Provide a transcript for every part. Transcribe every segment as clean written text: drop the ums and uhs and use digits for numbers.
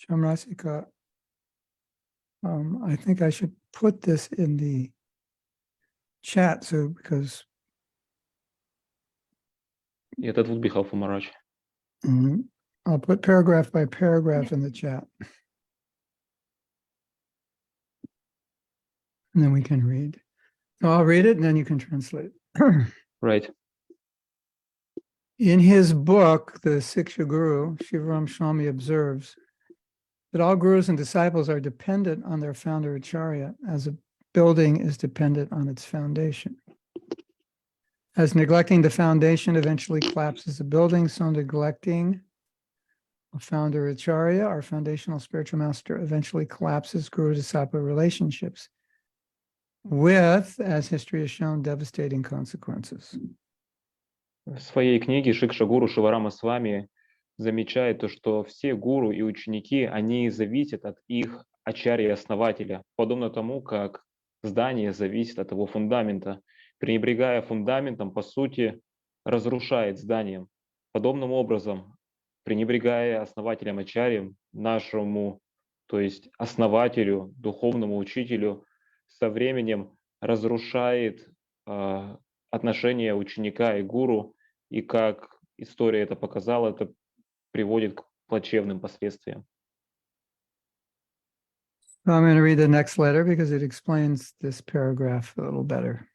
Shamrasika, I think I should put this in the chat, so because Yeah, that would be helpful, Maharaj. I'll put paragraph by paragraph in the chat. And then we can read. So I'll read it and then you can translate. Right. In his book, The Siksha Guru, Shivaram Swami observes that all gurus and disciples are dependent on their founder Acharya, as a building is dependent on its foundation. As neglecting the foundation eventually collapses the building, so neglecting a founder Acharya, our foundational spiritual master, eventually collapses guru-disciple relationships with, as history has shown, devastating consequences. В своей книге Шикша-гуру Шиварама Свами замечает то, что все гуру и ученики, они зависят от их ачарьи-основателя, подобно тому, как здание зависит от его фундамента. Пренебрегая фундаментом, по сути, разрушает зданием. Подобным образом, пренебрегая основателем ачарьем, нашему, то есть основателю, духовному учителю, со временем разрушает отношения ученика и гуру, и как история это показала, это приводит к плачевным последствиям. I'm going to read the next letter because it explains this paragraph a little better.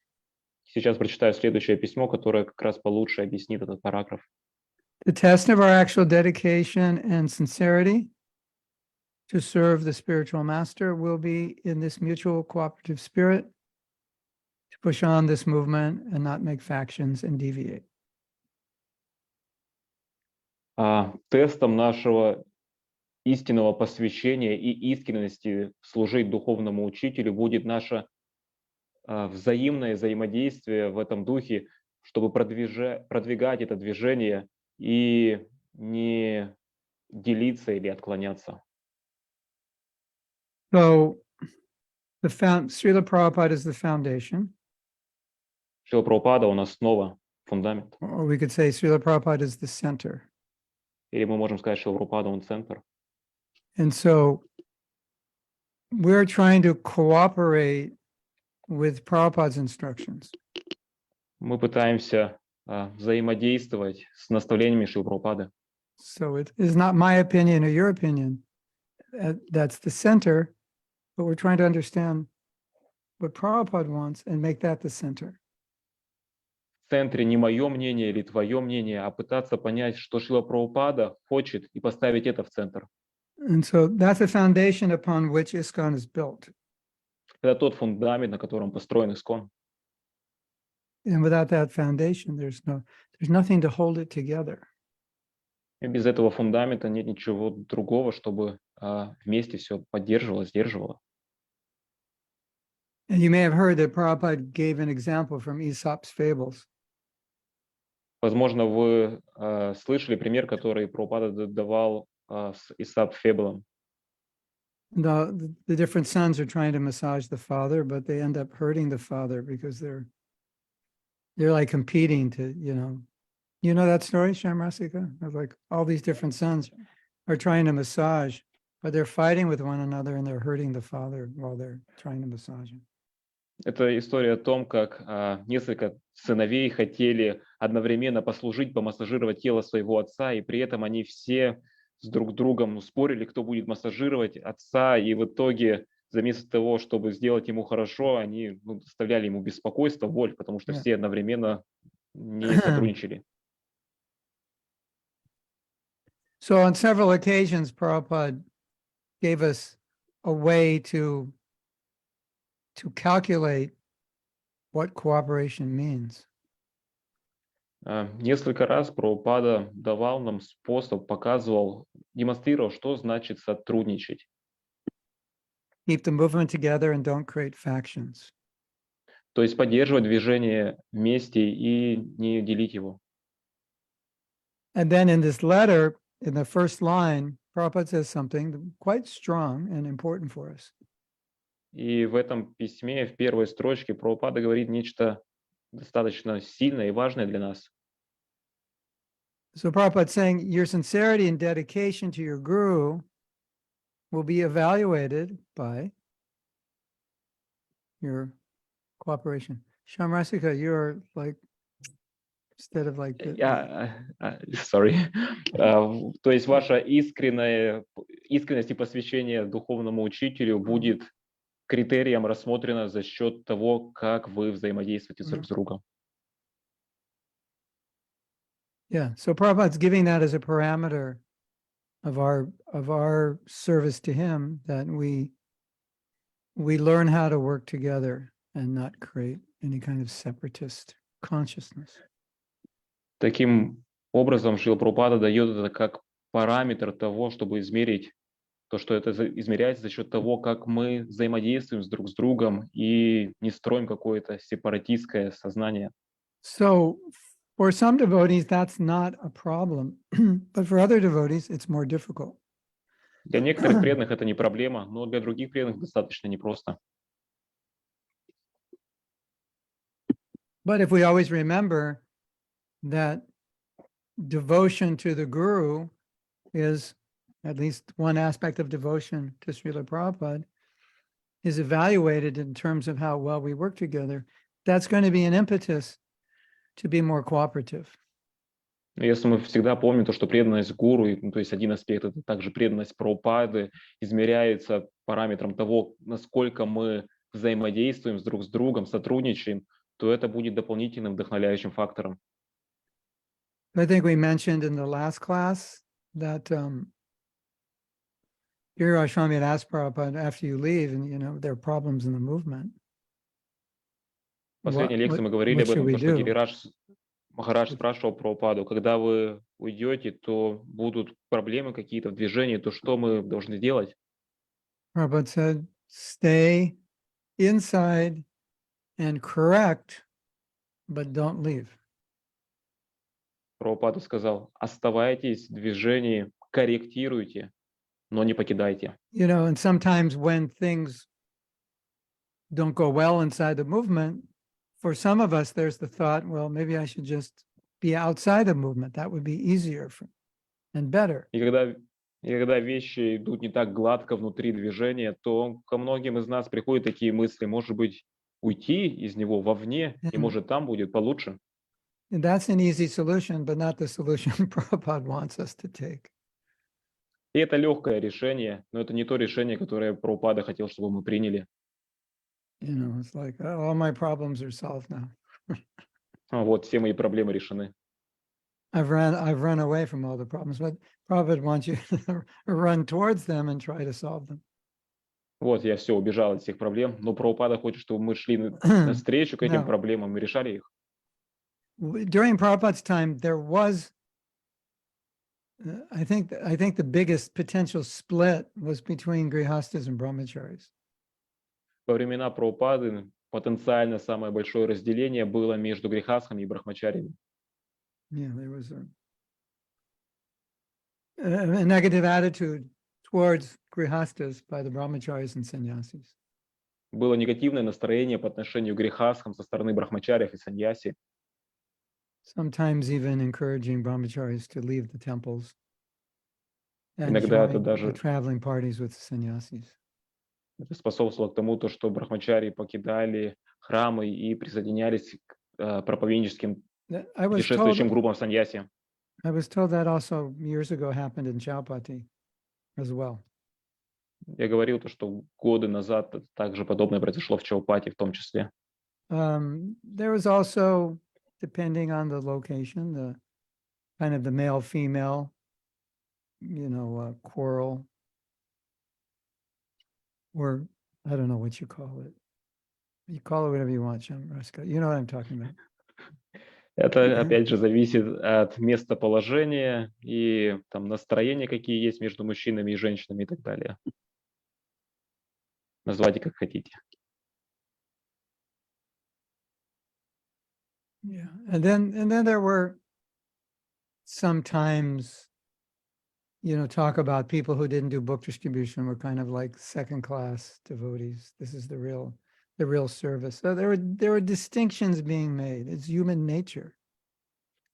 Сейчас прочитаю следующее письмо, которое как раз получше объяснит этот параграф. The test of our actual dedication and sincerity to serve the spiritual master will be in this mutual cooperative spirit to push on this movement and not make factions and deviate. Тестом нашего истинного посвящения и искренности служить духовному учителю будет наше взаимное взаимодействие в этом духе, чтобы продвигать это движение и не делиться или отклоняться. So, Srila Prabhupada is the foundation. Шрила Прабхупада, он основа, фундамент. Or we could say Srila Prabhupada is the center. Или мы можем сказать, что Прабхупада, он центр. And so we're trying to cooperate with Prabhupada's instructions. Мы пытаемся взаимодействовать с наставлениями Шрилы Прабхупады. So it is not my opinion or your opinion. That's the center, but we're trying to understand what Prabhupada wants and make that the center. В центре не мое мнение или твое мнение, а пытаться понять, что Шрила Прабхупада хочет, и поставить это в центр. And so that's the foundation upon which ISKCON is built. Это тот фундамент, на котором построен ИСККОН. And without that foundation, there's nothing to hold it together. И без этого фундамента нет ничего другого, чтобы вместе все поддерживало, сдерживало. And you may have heard that Prabhupada gave an example from Aesop's fables. Возможно, вы слышали пример, который Прабхупада давал с Исап Феблом. The different sons are trying to massage the father, but they end up hurting the father because they're like competing to, you know that story, Shamrasika? Of like all these different sons are trying to massage, but they're fighting with one another and they're hurting the father while they're trying to massage him. Это история о том, как несколько сыновей хотели одновременно послужить, помассажировать тело своего отца, и при этом они все с друг другом спорили, кто будет массажировать отца, и в итоге вместо того, чтобы сделать ему хорошо, они доставляли ему беспокойство, боль, потому что все одновременно не сотрудничали. So on several occasions, Prabhupada gave us a way to calculate what cooperation means. Несколько раз Прабхупада давал нам способ, показывал, демонстрировал, что значит сотрудничать. Keep the movement together and don't create factions. То есть поддерживать движение вместе и не делить его. And then in this letter, in the first line, Prabhupada says something quite strong and important for us. И в этом письме, в первой строчке, Прабхупада говорит нечто достаточно сильное и важное для нас. So Prabhupada saying your sincerity and dedication to your guru will be evaluated by your cooperation. Shamrasika, you're like, instead of like, Sorry. То есть ваша искренность и посвящение духовному учителю будет критерием рассмотрено за счет того, как вы взаимодействуете друг с другом. yeah. So Prabhupada's giving that as a parameter of our service to him, that we learn how to work together and not create any kind of separatist consciousness. Таким образом, Шрила Прабхупада дает это как параметр того, чтобы измерить то, что это измеряется за счет того, как мы взаимодействуем друг с другом и не строим какое-то сепаратистское сознание. So for some devotees, that's not a problem, but for other devotees, it's more difficult. Для некоторых преданных это не проблема, но для других преданных достаточно непросто. But if we always remember that devotion to the Guru is, at least one aspect of devotion to Srila Prabhupada, is evaluated in terms of how well we work together, that's going to be an impetus to be more cooperative. Если мы всегда помним то, что преданность гуру, то есть один аспект, это также преданность Прабхупады, измеряется параметром того, насколько мы взаимодействуем друг с другом, сотрудничаем, то это будет дополнительным вдохновляющим фактором. I think we mentioned in the last class that Giri Goswami had asked Prabhupada, after you leave, and there are problems in the movement. В последней лекции мы говорили об этом, то, что Гиридж Махарадж спрашивал Прабхупаду, когда вы уйдете, то будут проблемы какие-то в движении, то что мы должны делать? Prabhupada said, stay inside and correct, but don't leave. Прабхупада сказал, оставайтесь в движении, корректируйте, но не покидайте. And sometimes when things don't go well inside the movement, for some of us, there's the thought, well, maybe I should just be outside the movement. That would be easier and better. И когда вещи идут не так гладко внутри движения, то ко многим из нас приходят такие мысли, может быть, уйти из него вовне, и может там будет получше. And that's an easy solution, but not the solution Prabhupada wants us to take. И это легкое решение, но это не то решение, которое Прабхупада хотел, чтобы мы приняли. It's like, all my problems are solved now. Вот, все мои проблемы решены. I've run away from all the problems, but Prabhupada wants you to run towards them and try to solve them. Вот, я все, убежал от всех проблем, но Прабхупада хочет, чтобы мы шли навстречу к этим No. проблемам и решали их. During Prabhupada's time, there was, I think the biggest potential split was between Grihastas and Brahmacharis. Во времена Прабхупады потенциально самое большое разделение было между грехастхами и брахмачариями. Yeah, there was a negative attitude towards Grihastas by the Brahmacharis and Sannyasis. Было негативное настроение по отношению к грехастхам со стороны брахмачариев и саньяси. Sometimes even encouraging Brahmacharis to leave the temples and Иногда это join the даже traveling parties with the Sannyasis. это способствовало к тому, что брахмачарии покидали храмы и присоединялись к проповедническим I was путешествующим told, группам саньяси. I was told that also years ago happened in Chaupati as well. Я говорил, что годы назад также подобное произошло в Чаупати в том числе. There was also, depending on the location, the kind of the male-female, quarrel, or I don't know what you call it. You call it whatever you want, Shamraska. You know what I'm talking about. Это, опять же, зависит от местоположения и там настроения, какие есть между мужчинами и женщинами и так далее. Называйте как хотите. Yeah, and then there were sometimes, talk about people who didn't do book distribution were kind of like second-class devotees. This is the real service. So there were distinctions being made. It's human nature.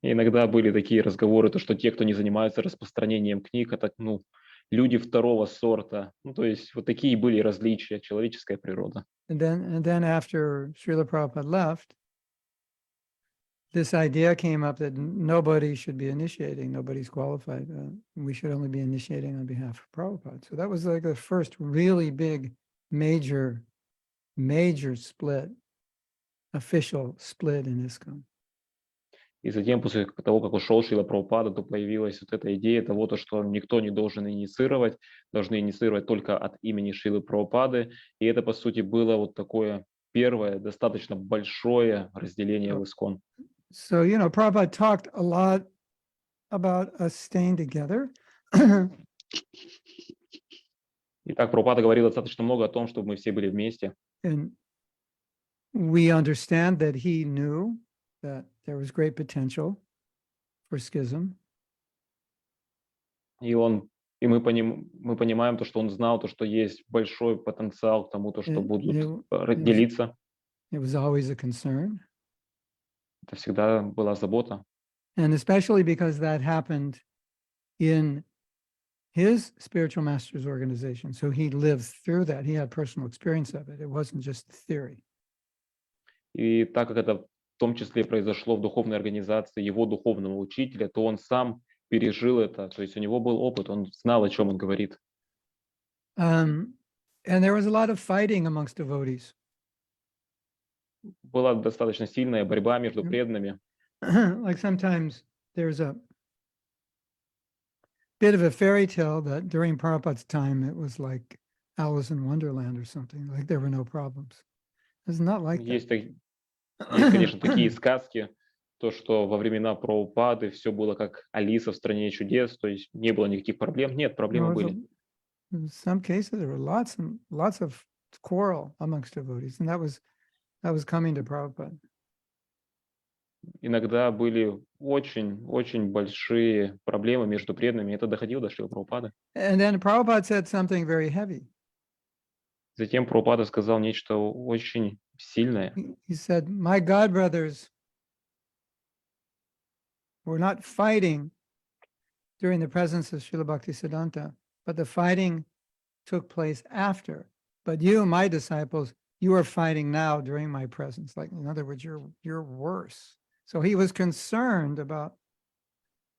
И иногда были такие разговоры, что те, кто не занимается распространением книг, это, люди второго сорта. Ну, то есть вот такие были различия, человеческая природа. And then after Srila Prabhupada left, this idea came up that nobody should be initiating, nobody's qualified. We should only be initiating on behalf of Prabhupada. So that was like the first really big, major split, official split in ISKCON. И затем, после того, как ушел Шрила Прабхупада, то появилась вот эта идея того, то, что никто не должен инициировать, должны инициировать только от имени Шрилы Прабхупады. И это, по сути, было вот такое первое, достаточно большое разделение в ИСККОН. So, Prabhupada talked a lot about us staying together. Итак, Прабхупада говорил достаточно много о том, чтобы мы все были вместе. And we understand that he knew that there was great potential for schism. И мы понимаем то, что он знал, то, что есть большой потенциал к тому, то, что будут делиться. It was always a concern. Это всегда была забота. And especially because that happened in his spiritual master's organization. So he lived through that. He had personal experience of it. It wasn't just theory. И так как это в том числе произошло в духовной организации его духовного учителя, то он сам пережил это. То есть у него был опыт, он знал, о чем он говорит. And there was a lot of fighting amongst devotees. Была достаточно сильная борьба между преданными. Like sometimes there's a bit of a fairy tale that during Prabhupada's time, it was like Alice in Wonderland or something, like there were no problems. It's not like Есть, that. есть, конечно, такие сказки, то, что во времена Прабхупады все было как Алиса в стране чудес, то есть не было никаких проблем. Нет, проблемы были. In some cases, there were lots and lots of quarrel amongst devotees, and that was coming to Prabhupada. Иногда были очень большие проблемы между преданными, это доходило до Шрилы Прабхупады. And then Prabhupada said something very heavy. Затем Прабхупада сказал нечто очень сильное. He said, "My God brothers were not fighting during the presence of Srila Bhaktisiddhanta, but the fighting took place after. But you, my disciples, you are fighting now during my presence." Like, in other words, you're worse. So he was concerned about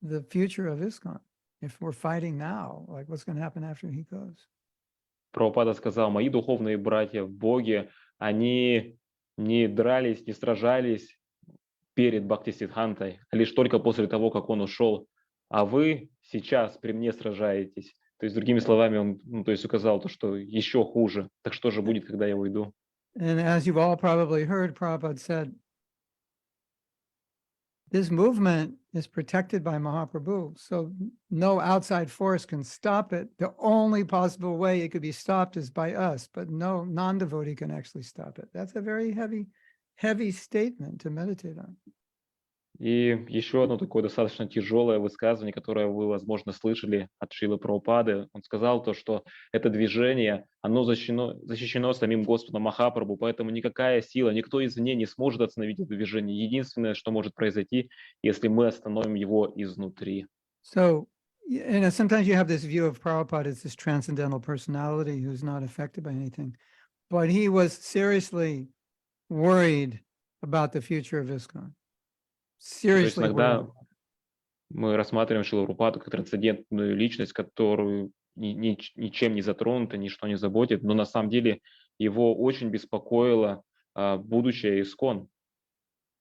the future of ISKCON. If we're fighting now, like what's going to happen after he goes? Прабхупада сказал: мои духовные братья в Боге, они не дрались, не сражались перед Бхактисиддхантой, лишь только после того, как он ушел. А вы сейчас при мне сражаетесь. То есть, другими словами, он указал то, что еще хуже. Так что же будет, когда я уйду? And as you've all probably heard, Prabhupada said, this movement is protected by Mahaprabhu, so no outside force can stop it. The only possible way it could be stopped is by us, but no non-devotee can actually stop it. That's a very heavy statement to meditate on. И еще одно такое достаточно тяжелое высказывание, которое вы, возможно, слышали от Шрилы Прабхупады. Он сказал то, что это движение, оно защищено самим Господом Махапрабху, поэтому никакая сила, никто извне не сможет остановить это движение. Единственное, что может произойти, если мы остановим его изнутри. So, sometimes you have this view of Prabhupada as this transcendental personality who's not affected by anything, but he was seriously worried about the future of ISKCON. То есть иногда мы рассматриваем Шрилу Прабхупаду как трансцендентную личность, которую ничем не затронуто, ничто не заботит, но на самом деле его очень беспокоило будущее ИСККОН.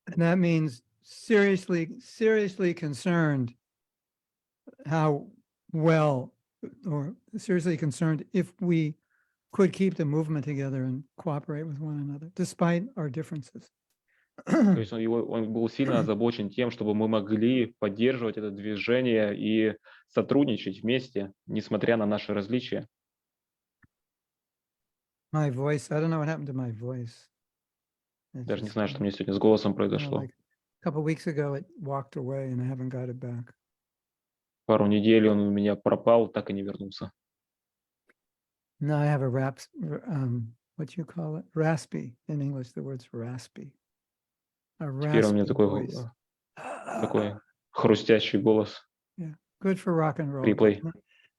And that means seriously concerned how well, or seriously concerned if we could keep the movement together and cooperate with one another, despite our differences. То есть он был сильно озабочен тем, чтобы мы могли поддерживать это движение и сотрудничать вместе, несмотря на наши различия. My voice, I don't know what happened to my voice. Даже не знаю, что мне сегодня с голосом произошло. Like a couple weeks ago, it walked away and I haven't got it back. Пару недель он у меня пропал, так и не вернулся. Now I have a what you call it? Raspy. In English, the word's raspy. Теперь у меня такой хрустящий голос. Yeah, good for rock and roll. Хриплый.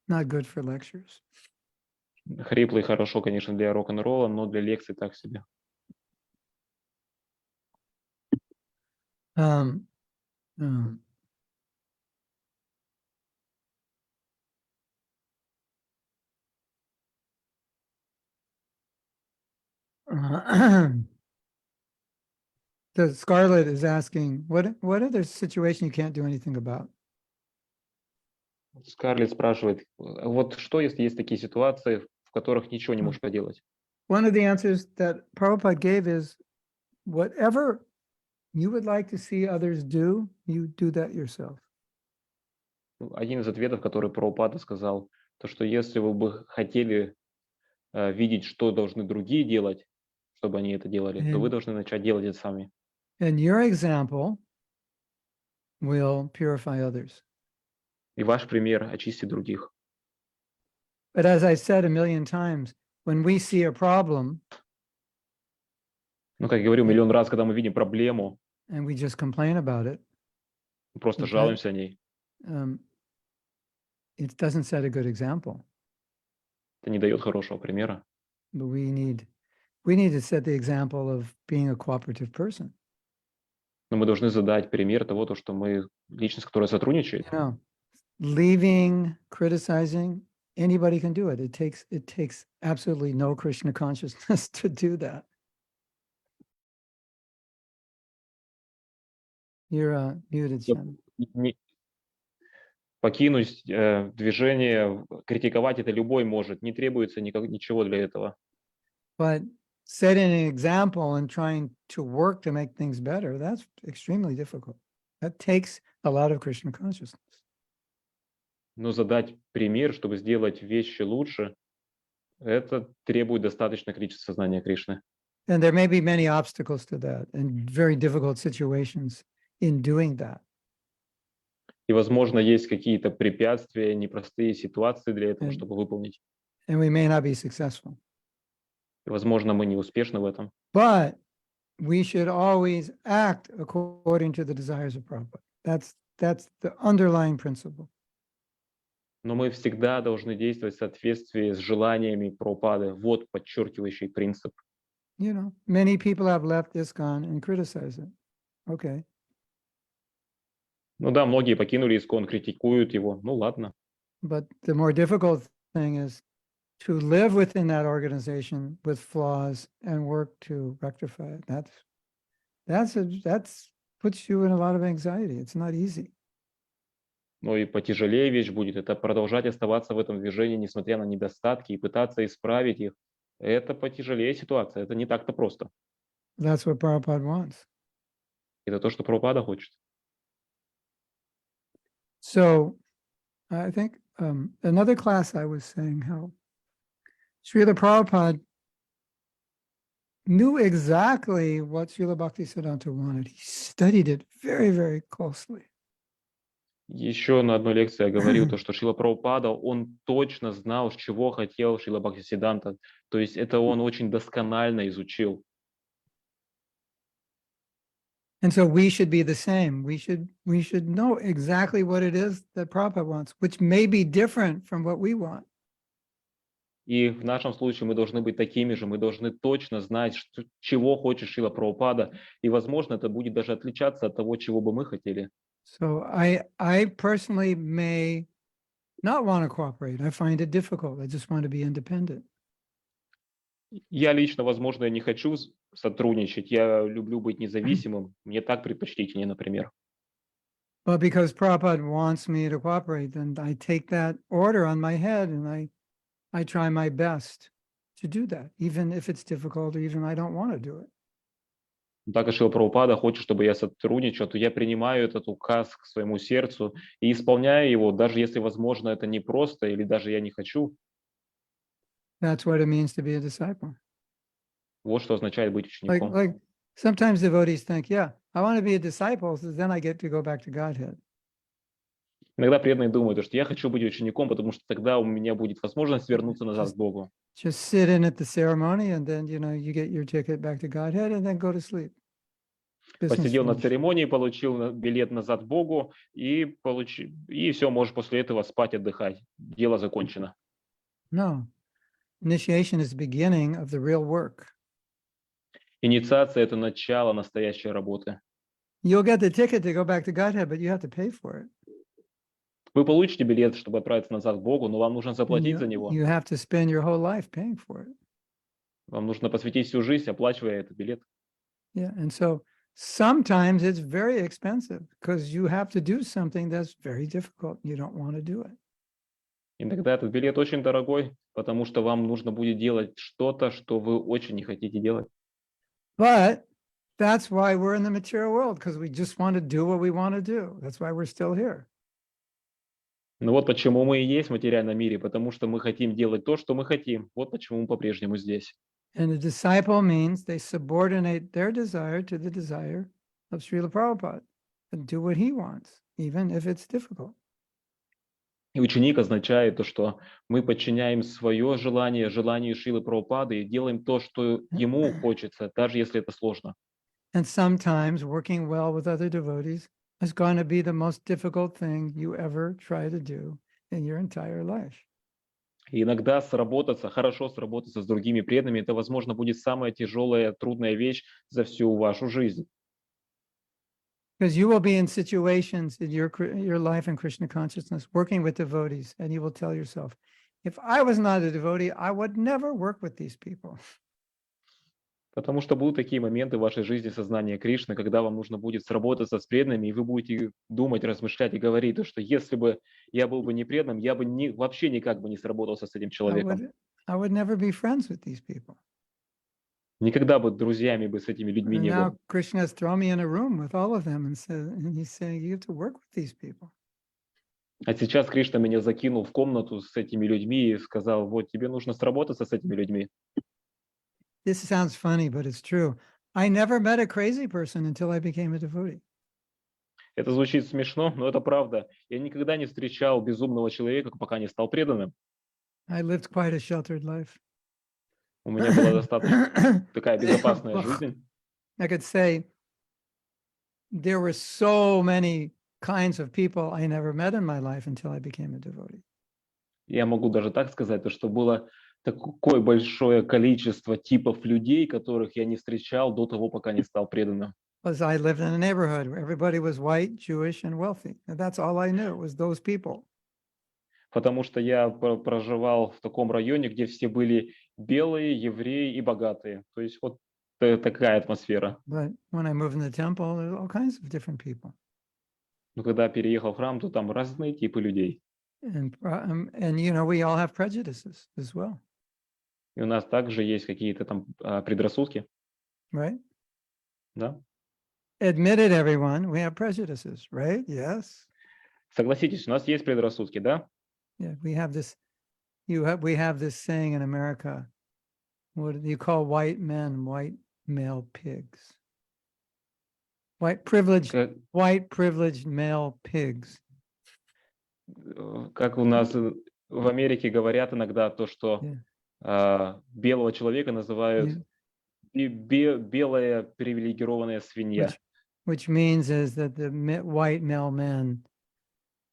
not good for lectures. Хриплый хорошо, конечно, для рок-н-ролла, но для лекций так себе. Um, um, the Scarlett is asking, what other situation you can't do anything about? Скарлетт спрашивает, вот что, если есть такие ситуации, в которых ничего не Хм. можешь поделать? One of the answers that Prabhupada gave is, whatever you would like to see others do, you do that yourself. Один из ответов, который Прабхупада сказал, то, что если вы бы хотели видеть, что должны другие делать, чтобы они это делали, то вы And, должны начать делать это сами. and your example will purify others. И ваш пример очистит других. But as I said a million times, when we see a problem Ну, как я говорю миллион раз, когда мы видим проблему, and we just complain about it, мы просто That- жалуемся о ней, it doesn't set a good example. это не дает хорошего примера. But we need to set the example of being a cooperative person. Но мы должны задать пример того, то, что мы личность, которая сотрудничает. You know, leaving, criticizing, anybody can do it. It takes absolutely no Krishna consciousness to do that. You're muted, Yep. Shannon. Не- Покинуть движение, критиковать это любой может, не требуется ничего для этого. But setting an example and trying to work to make things better, that's extremely difficult. That takes a lot of Krishna consciousness. Но задать пример, чтобы сделать вещи лучше, это требует достаточно количества сознания Кришны. And there may be many obstacles to that and very difficult situations in doing that. И, возможно, есть какие-то препятствия, непростые ситуации для этого, Мгм. чтобы выполнить. And we may not be successful. И, возможно, мы не успешны в этом. But we should always act according to the desires of Prabhupada. That's the underlying principle. Но мы всегда должны действовать в соответствии с желаниями Прабхупады. Вот подчеркивающий принцип. You know, many people have left ISKCON and criticized it. Okay. Ну да, многие покинули ИСККОН, критикуют его. Ну ладно. But the more difficult thing is to live within that organization with flaws and work to rectify it. That's puts you in a lot of anxiety. It's not easy. Но и потяжелее вещь будет. Это продолжать оставаться в этом движении, несмотря на недостатки, и пытаться исправить их. Это потяжелее ситуация. Это не так-то просто. That's what Prabhupada wants. Это то, что Прабхупада хочет. So I think another class I was saying how Srila Prabhupada knew exactly what Srila Bhaktisiddhanta wanted. He studied it very, very closely. Еще на одной лекции я говорил, то, что Шрила Прабхупада, он точно знал, чего хотел Шрила Бхактисиддханта. То есть это он очень досконально изучил. And so we should be the same. We should know exactly what it is that Prabhupada wants, which may be different from what we want. И в нашем случае мы должны быть такими же, мы должны точно знать, чего хочет Шрила Прабхупада, и, возможно, это будет даже отличаться от того, чего бы мы хотели. So I personally may not want to cooperate. I find it difficult. I just want to be independent. Я лично, возможно, не хочу сотрудничать, я люблю быть независимым, мне так предпочтительнее, например. But because Prabhupada wants me to cooperate, then I take that order on my head and I try my best to do that, even if it's difficult or even I don't want to do it. Так как Шрила Прабхупада хочет, чтобы я сотрудничал, то я принимаю этот указ к своему сердцу и исполняю его, даже если, возможно, это непросто или даже я не хочу. That's what it means to be a disciple. Вот что означает быть учеником. Like sometimes devotees think, yeah, I want to be a disciple, so then I get to go back to Godhead. Иногда преданные думают, что я хочу быть учеником, потому что тогда у меня будет возможность вернуться назад к Богу. Just sit in at the ceremony and then, you get your ticket back to Godhead and then go to sleep. Посидел на businessman. церемонии, получил билет назад к Богу и все, можешь после этого спать, отдыхать. Дело закончено. No. Initiation is the beginning of the real work. Инициация – это начало настоящей работы. You'll get the ticket to go back to Godhead, but you have to pay for it. Вы получите билет, чтобы отправиться назад к Богу, но вам нужно And заплатить за него. you have to spend your whole life paying for it. Вам нужно посвятить всю жизнь, оплачивая этот билет. Yeah. And so sometimes it's very expensive because you have to do something that's very difficult. You don't want to do it. Иногда этот билет очень дорогой, потому что вам нужно будет делать что-то, что вы очень не хотите делать. But that's why we're in the material world, because we just want to do what we want to do. That's why we're still here. Но вот почему мы и есть в материальном мире, потому что мы хотим делать то, что мы хотим. Вот почему мы по-прежнему здесь. And a disciple means they subordinate their desire to the desire of Srila Prabhupada and do what he wants, even if it's difficult. И ученик означает то, что мы подчиняем свое желание желанию Шрилы Прабхупады и делаем то, что ему хочется, даже если это сложно. And sometimes working well with other devotees is going to be the most difficult thing you ever try to do in your entire life. И иногда хорошо сработаться с другими преданными, это, возможно, будет самая тяжелая, трудная вещь за всю вашу жизнь. Because you will be in situations in your life in Krishna consciousness, working with devotees, and you will tell yourself, if I was not a devotee, I would never work with these people. Потому что будут такие моменты в вашей жизни сознания Кришны, когда вам нужно будет сработаться с преданными, и вы будете думать, размышлять и говорить, то, что если бы я был бы не преданным, я бы вообще никак бы не сработался с этим человеком. I would never be friends with these people. Никогда бы друзьями бы с этими людьми And не now был. Krishna has thrown me in a room with all of them and he's saying, you have to work with these people. А сейчас Кришна меня закинул в комнату с этими людьми и сказал, вот тебе нужно сработаться с этими людьми. This sounds funny, but it's true. I never met a crazy person until I became a devotee. Это звучит смешно, но это правда. Я никогда не встречал безумного человека, пока не стал преданным. I lived quite a sheltered life. У меня была достаточно такая безопасная жизнь. I could say there were so many kinds of people I never met in my life until I became a devotee. Я могу даже так сказать, то, что было такое большое количество типов людей, которых я не встречал до того, пока не стал преданным. Because I lived in a neighborhood where everybody was white, Jewish, and wealthy. And that's all I knew was those people. Потому что я проживал в таком районе, где все были белые, евреи и богатые. То есть вот такая атмосфера. But when I moved in the temple, there were all kinds of different people. Но когда переехал в храм, то там разные типы людей. And you know, we all have prejudices as well, И у нас также есть какие-то там предрассудки, right? да? Admit it, everyone. We have prejudices, right? Yes. Согласитесь, у нас есть предрассудки, да? Yeah, we have this. We have this saying in America. What do you call white men? White male pigs. White privileged male pigs. Как у нас в Америке говорят иногда то, что белого человека называют белая привилегированная свинья. Which means is that the white male men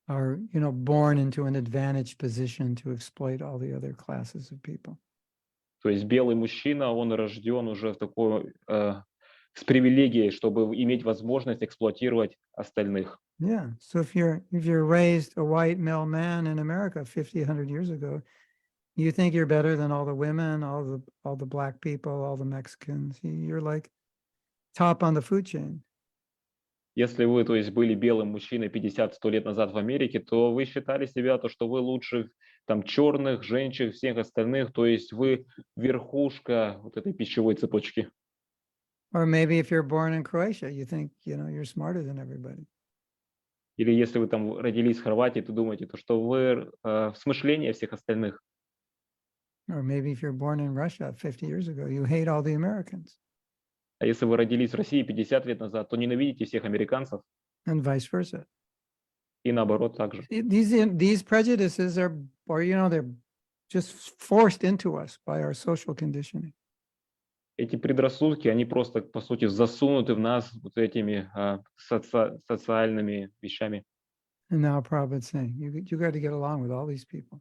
are, you know, born into an advantaged position to exploit all the other classes of people. То есть белый мужчина, он рожден уже в такой с привилегией, чтобы иметь возможность эксплуатировать остальных. Yeah. So if you're raised a white male man in America 50, 100 years ago, you think you're better than all the women, all the black people, all the Mexicans. You're like top on the food chain. Если вы, то есть, были белым мужчиной 50-100 лет назад в Америке, то вы считали себя, то, что вы лучше там черных, женщин, всех остальных, то есть вы верхушка вот этой пищевой цепочки. Or maybe if you're born in Croatia, you think, you know, you're smarter than everybody. Или если вы там родились в Хорватии, то думаете, то, что вы смышление всех остальных. Or maybe if you're born in Russia 50 years ago, you hate all the Americans. А если вы родились в России 50 лет назад, то ненавидите всех американцев. And vice versa. И наоборот также. These prejudices are, you know, they're just forced into us by our social conditioning. эти предрассудки, они просто, по сути, засунуты в нас вот этими социальными вещами. And now Prabhupada's saying, you got to get along with all these people.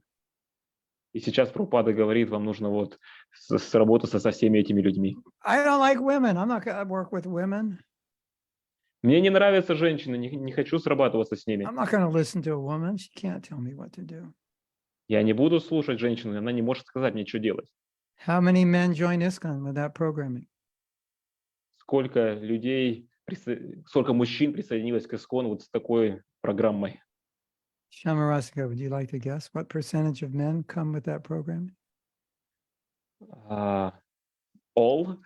И сейчас Прабхупада говорит, вам нужно вот сработаться со всеми этими людьми. I don't like women. I'm not going to work with women. Мне не нравятся женщины, не хочу срабатываться с ними. I'm not going to listen to a woman. She can't tell me what to do. Я не буду слушать женщину, она не может сказать мне, что делать. How many men join ISKCON without programming? Сколько людей, сколько мужчин присоединилось к ИСККОН вот с такой программой? Shamarasika, would you like to guess what percentage of men come with that programming? All?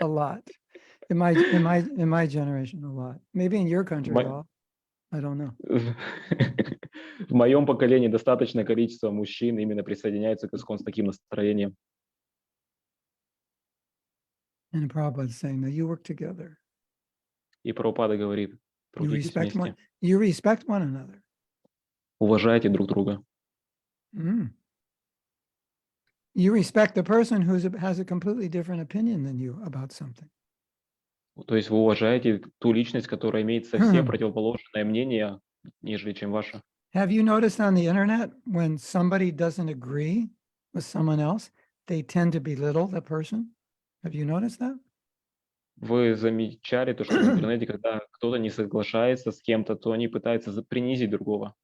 A lot. In my generation, a lot. Maybe in your country, My- all. I don't know. В моем поколении достаточное количество мужчин именно присоединяются к ИСККОН с таким настроением. And Prabhupada's saying, no, you work together. И Прабхупада говорит, You трудитесь respect вместе, one another. уважайте друг друга. Mm. You respect the person who has a completely different opinion than you about something. То есть вы уважаете ту личность, которая имеет совсем противоположное мнение, нежели чем ваше. Have you noticed on the internet when somebody doesn't agree with someone else, they tend to belittle the person? Have you noticed that? Вы замечали то, что в интернете, когда кто-то не соглашается с кем-то, то они пытаются принизить другого.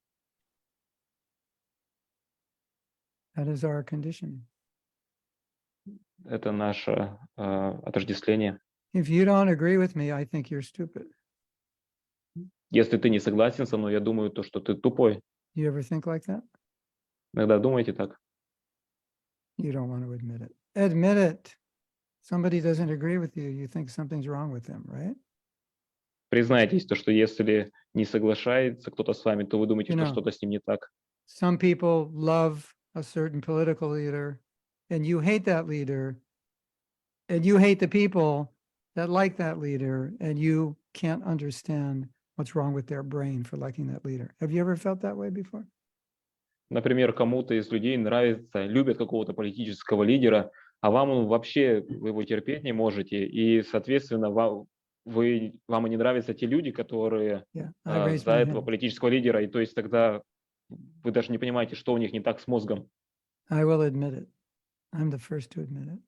That is our conditioning. Это наше отождествление. If you don't agree with me, I think you're stupid. Если ты не согласен со мной, я думаю, то, что ты тупой. You ever think like that? Иногда думаете так. You don't want to admit it. Admit it. Somebody doesn't agree with you, you think something's wrong with them, right? Признайтесь, то, что если не соглашается кто-то с вами, то вы думаете, что что-то с ним не так. Some people love a certain political leader, and you hate that leader, and you hate the people that like that leader, and you can't understand what's wrong with their brain for liking that leader. Have you ever felt that way before? Например, кому-то из людей нравится, любят какого-то политического лидера, а вам он вообще, вы его терпеть не можете, и, соответственно, вам и не нравятся те люди, которые Yeah, I raised за my этого hand. политического лидера, и то есть тогда вы даже не понимаете, что у них не так с мозгом. I will admit it. I'm the first to admit it.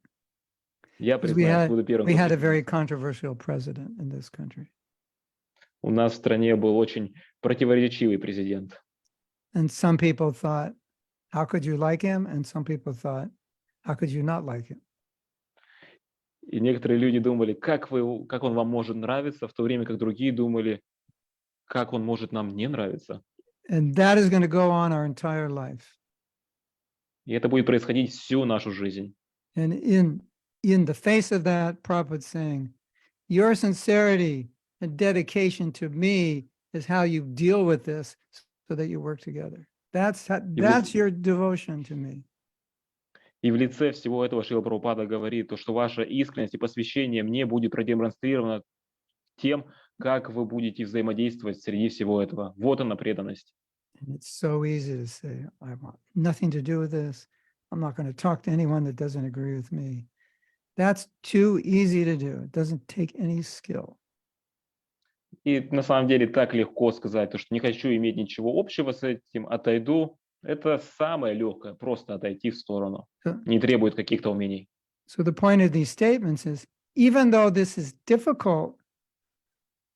Я Because признаюсь, буду первым. we кто had a very признается. controversial president in this country. У нас в стране был очень противоречивый президент. And some people thought, how could you like him? And some people thought, how could you not like him? И некоторые люди думали, как он вам может нравиться, в то время как другие думали, как он может нам не нравиться. And that is going to go on our entire life. И это будет происходить всю нашу жизнь. And in the face of that, Prabhupada's saying, your sincerity and dedication to me is how you deal with this so that you work together. That's your devotion to me. И в лице всего этого Шрила Прабхупада говорит, то, что ваша искренность и посвящение мне будет продемонстрировано тем, как вы будете взаимодействовать среди всего этого. Вот она преданность. And it's so easy to say, I want nothing to do with this. I'm not going to talk to anyone that doesn't agree with me. That's too easy to do. It doesn't take any skill. И на самом деле так легко сказать, то, что не хочу иметь ничего общего с этим, отойду. Это самое легкое, просто отойти в сторону. Не требует каких-то умений. So the point of these statements is, even though this is difficult,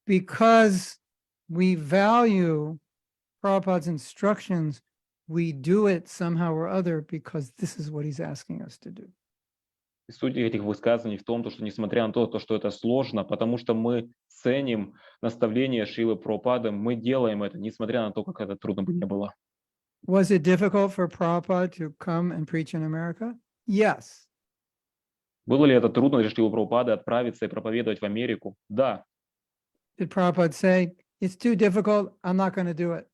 because we value Prabhupada's instructions, we do it somehow or other because this is what he's asking us to do. И суть этих высказываний в том, что несмотря на то, что это сложно, потому что мы ценим наставления Шрилы Прабхупады, мы делаем это, несмотря на то, как это трудно бы не было. Was it difficult for Prabhupada to come and preach in America? Yes. Было ли это трудно для Шрилы Прабхупады отправиться и проповедовать в Америку? Да. Did Prabhupada say, it's too difficult, I'm not going to do it?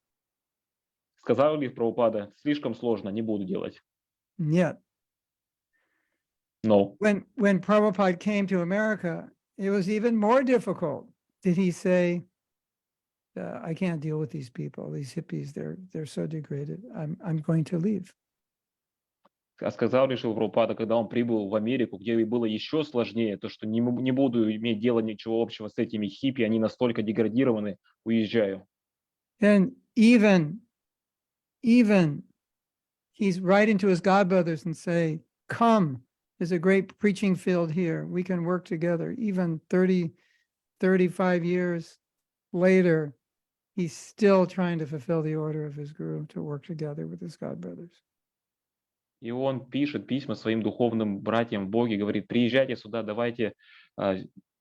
Сказал ли Прабхупада, слишком сложно, не буду делать? Нет. No. When Prabhupada came to America, it was even more difficult. Did he say, I can't deal with these people, these hippies, they're so degraded. I'm going to leave. А сказал ли Шрила Прабхупада, когда он прибыл в Америку, где было еще сложнее, то, что не буду иметь дела ничего общего с этими хиппи, они настолько деградированы, уезжаю. And even he's writing to his godbrothers and say, come, there's a great preaching field here. We can work together. Even 30, 35 years later, he's still trying to fulfill the order of his guru to work together with his godbrothers. И он пишет письма своим духовным братьям в Боге, говорит, приезжайте сюда, давайте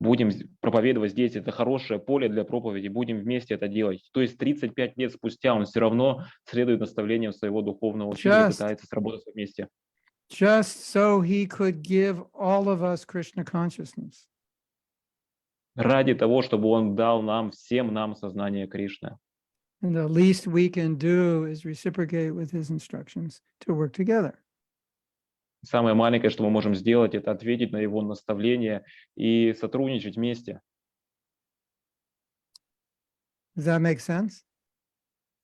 будем проповедовать здесь, это хорошее поле для проповеди, будем вместе это делать. То есть 35 лет спустя он все равно следует наставлениям своего духовного учителя, Just пытается сработать вместе. so he could give all of us Krishna consciousness. Ради того, чтобы он дал нам, всем нам сознание Кришны. And the least we can do is reciprocate with his instructions to work together. Самое маленькое, что мы можем сделать, это ответить на его наставления и сотрудничать вместе. Does that make sense?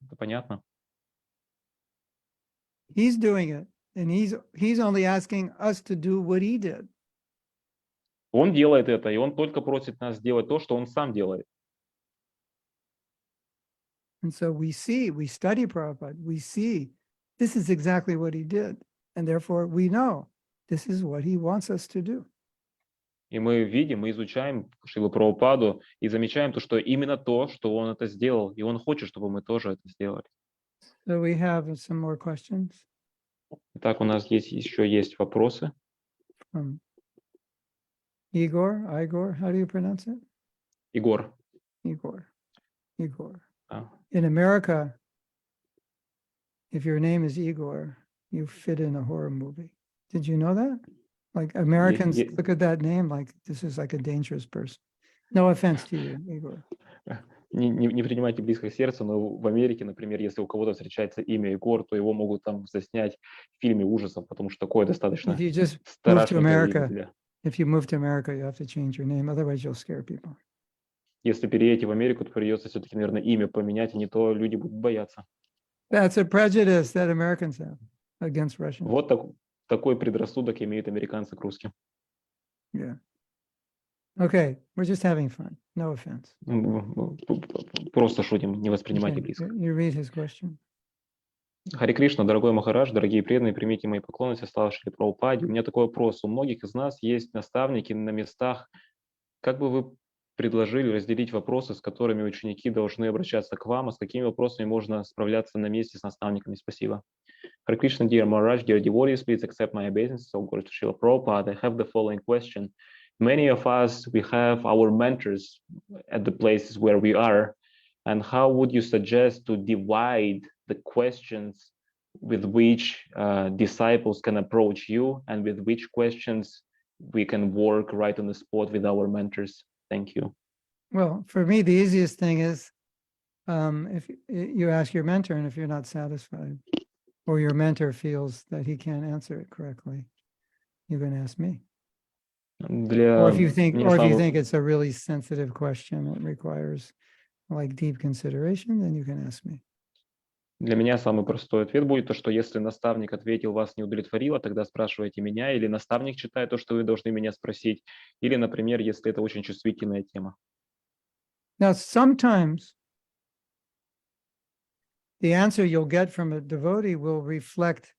Это понятно? He's doing it, and he's only asking us to do what he did. Он делает это, и он только просит нас сделать то, что он сам делает. And so we study Prabhupada, we see this is exactly what he did. And therefore we know this is what he wants us to do. И мы видим, мы изучаем Шрилу Прабхупаду и замечаем то, что именно то, что он это сделал, и он хочет, чтобы мы тоже это сделали. So we have some more questions. Итак, у нас еще есть вопросы. Igor, how do you pronounce it? Игорь. Igor. А, In America, if your name is Igor, you fit in a horror movie. Did you know that? Like Americans look at that name like this is like a dangerous person. No offense to you, Igor. Не принимайте близко к сердцу, но в Америке, например, если у кого-то встречается имя Егор, то его могут там заснять в фильме ужасов, потому что такое достаточно If you just move to страшненькое имя America, you have to change your name, otherwise you'll scare people. Если переедете в Америку, то придется все-таки, наверное, имя поменять, а не то люди будут бояться. That's a prejudice that Americans have against Russians. Вот такой предрассудок имеют американцы к русским. Yeah. Okay, we're just having fun. No offense. Просто шутим, не воспринимайте Okay, близко. you read his question. Харе Кришна, дорогой Махарадж, дорогие преданные, примите мои поклоны, слава Шри Прабхупаде. У меня такой вопрос. У многих из нас есть наставники на местах. Как бы вы предложили разделить вопросы, с которыми ученики должны обращаться к вам, а с какими вопросами можно справляться на месте с наставниками? Спасибо. Hare Krishna, dear Maharaj, dear devotees, please accept my obeisance. So, glory to Srila Prabhupada. I have the following question. Many of us, we have our mentors at the places where we are. And how would you suggest to divide the questions with which disciples can approach you and with which questions we can work right on the spot with our mentors? Thank you. Well, for me, the easiest thing is if you ask your mentor, and if you're not satisfied, or your mentor feels that he can't answer it correctly, you can ask me. Or if you think it's a really sensitive question that requires like deep consideration, then you can ask me. Для меня самый простой ответ будет то, что если наставник ответил, вас не удовлетворило, тогда спрашивайте меня, или наставник читает то, что вы должны меня спросить, или, например, если это очень чувствительная тема. Now, sometimes the answer you'll get from a devotee will reflect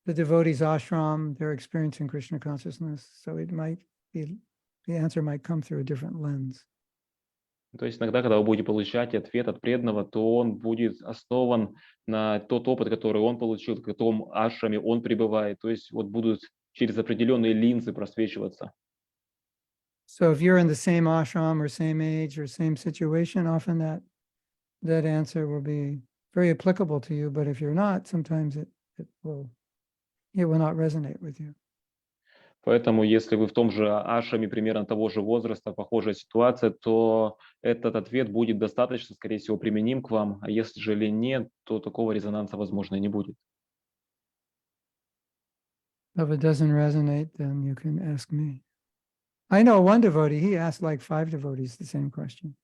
the devotee's ashram, their experience in Krishna consciousness. So it might be, the answer might come through a different lens. То есть иногда, когда вы будете получать ответ от преданного, то он будет основан на тот опыт, который он получил, в каком ашраме он пребывает. То есть вот будут через определенные линзы просвечиваться. So if you're in the same ashram or same age or same situation, often that answer will be very applicable to you. But if you're not, sometimes it will not resonate with you. Поэтому, если вы в том же ашраме, примерно того же возраста, похожая ситуация, то этот ответ будет достаточно, скорее всего, применим к вам. А если же нет, то такого резонанса, возможно, не будет. If it doesn't resonate, then you can ask me. I know one devotee, he asked like 5 devotees the same question.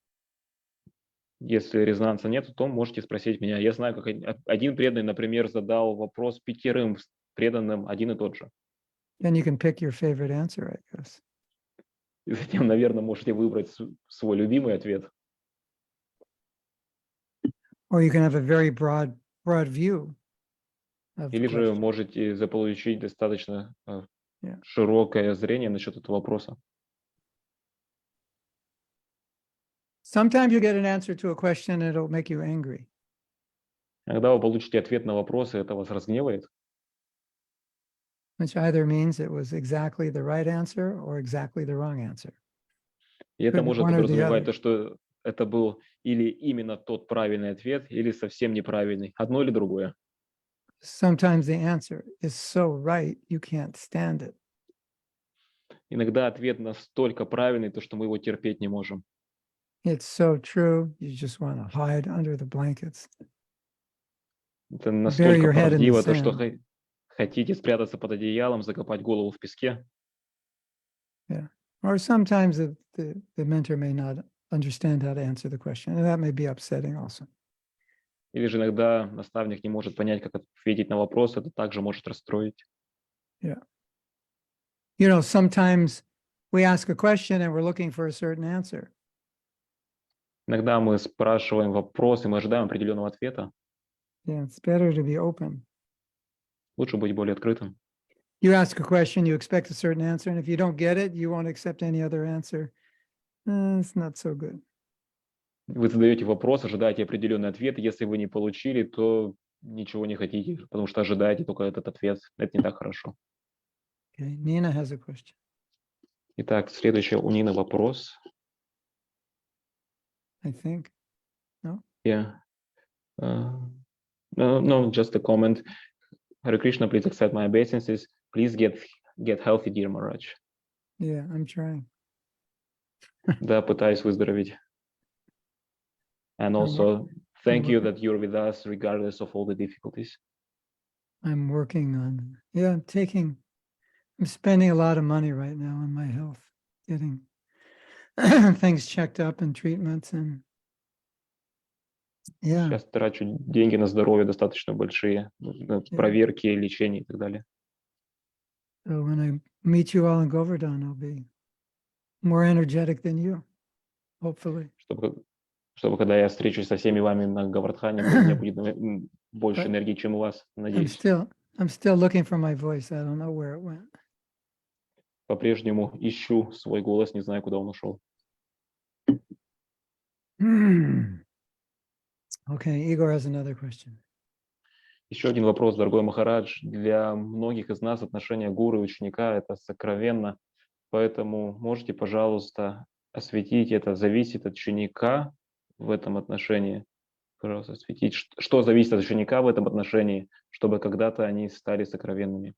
Если резонанса нет, то можете спросить меня. Я знаю, как один преданный, например, задал вопрос 5 преданным один и тот же. Then you can pick your favorite answer, I guess. И затем, наверное, можете выбрать свой любимый ответ. Or you can have a very broad view of the Или же question. можете заполучить достаточно Yeah. широкое зрение насчет этого вопроса. Sometimes you get an answer to a question and it'll make you angry. Когда вы получите ответ на вопрос, и это вас разгневает, Which either means it was exactly the right answer or exactly the wrong answer. и это Could be может one or the подразумевать other. то, что это был или именно тот правильный ответ, или совсем неправильный. Одно или другое. Sometimes the answer is so right you can't stand it. Иногда ответ настолько правильный, то, что мы его терпеть не можем. It's so true, you just want to hide under the blankets. Это Bury настолько your head in the правдиво, то, что sand. хотите спрятаться под одеялом, закопать голову в песке. Or sometimes the mentor may not understand how to answer the question, and that may be upsetting also. Или же иногда наставник не может понять, как ответить на вопрос, это также может расстроить. You know, sometimes we ask a question and we're looking for a certain answer. Иногда мы спрашиваем вопрос, и мы ожидаем определенного ответа. Yeah, it's better to be open. Лучше быть более открытым. You ask a question, you expect a certain answer, and if you don't get it, you won't accept any other answer. It's not so good. Вы задаете вопрос, ожидаете определенный ответ, и если вы не получили, то ничего не хотите, потому что ожидаете только этот ответ. Это не так хорошо. Okay, Nina has a question. Итак, следующий у Нины вопрос. I think. Yeah. No, just a comment. Hare Krishna, please accept my obeisances. Please get healthy, dear Maharaj. Yeah, I'm trying. Да, пытаюсь выздороветь. And also, thank you that you're with us regardless of all the difficulties. I'm working on, I'm spending a lot of money right now on my health, getting things checked up and treatments and yeah. Сейчас трачу деньги на здоровье достаточно большие, на проверки, лечение и так далее. So when I meet you all in Govardhan, I'll be more energetic than you, hopefully. Чтобы когда я встречусь со всеми вами на Говардхане, у меня будет больше энергии, чем у вас, надеюсь. I'm still looking for my voice. I don't know where it went. По-прежнему ищу свой голос, не знаю, куда он ушел. Okay, Igor has another question. Еще один вопрос, дорогой Махарадж. Для многих из нас отношения гуру и ученика – это сокровенно, поэтому можете, пожалуйста, осветить это, зависит от ученика в этом отношении. Пожалуйста, осветить, что зависит от ученика в этом отношении, чтобы когда-то они стали сокровенными.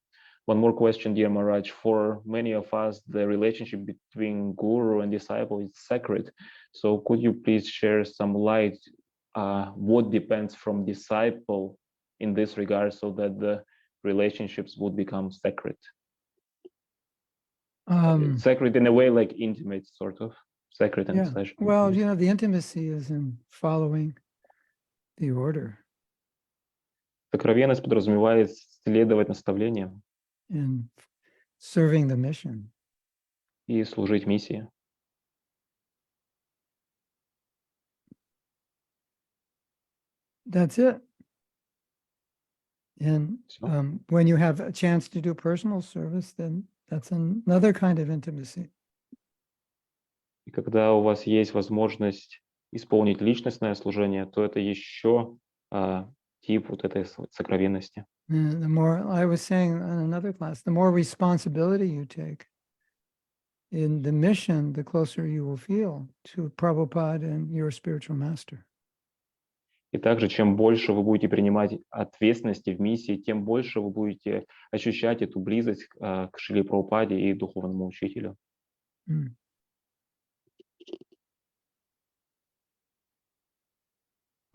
One more question, dear Maharaj. For many of us, the relationship between guru and disciple is sacred. So could you please share some light what depends from disciple in this regard so that the relationships would become sacred? Sacred in a way like intimate, sort of. Sacred and slash. Well, you know, the intimacy is in following the order. Сокровенность подразумевает следовать наставлениям. And serving the mission. И служить миссии. That's it. And when you have a chance to do personal service, then that's another kind of intimacy. И когда у вас есть возможность исполнить личностное служение, то это еще тип вот этой сокровенности. The more, I was saying in another class, the more responsibility you take in the mission, the closer you will feel to Prabhupada and your spiritual master. И также, чем больше вы будете принимать ответственности в миссии, тем больше вы будете ощущать эту близость к Шриле Прабхупаде и духовному учителю.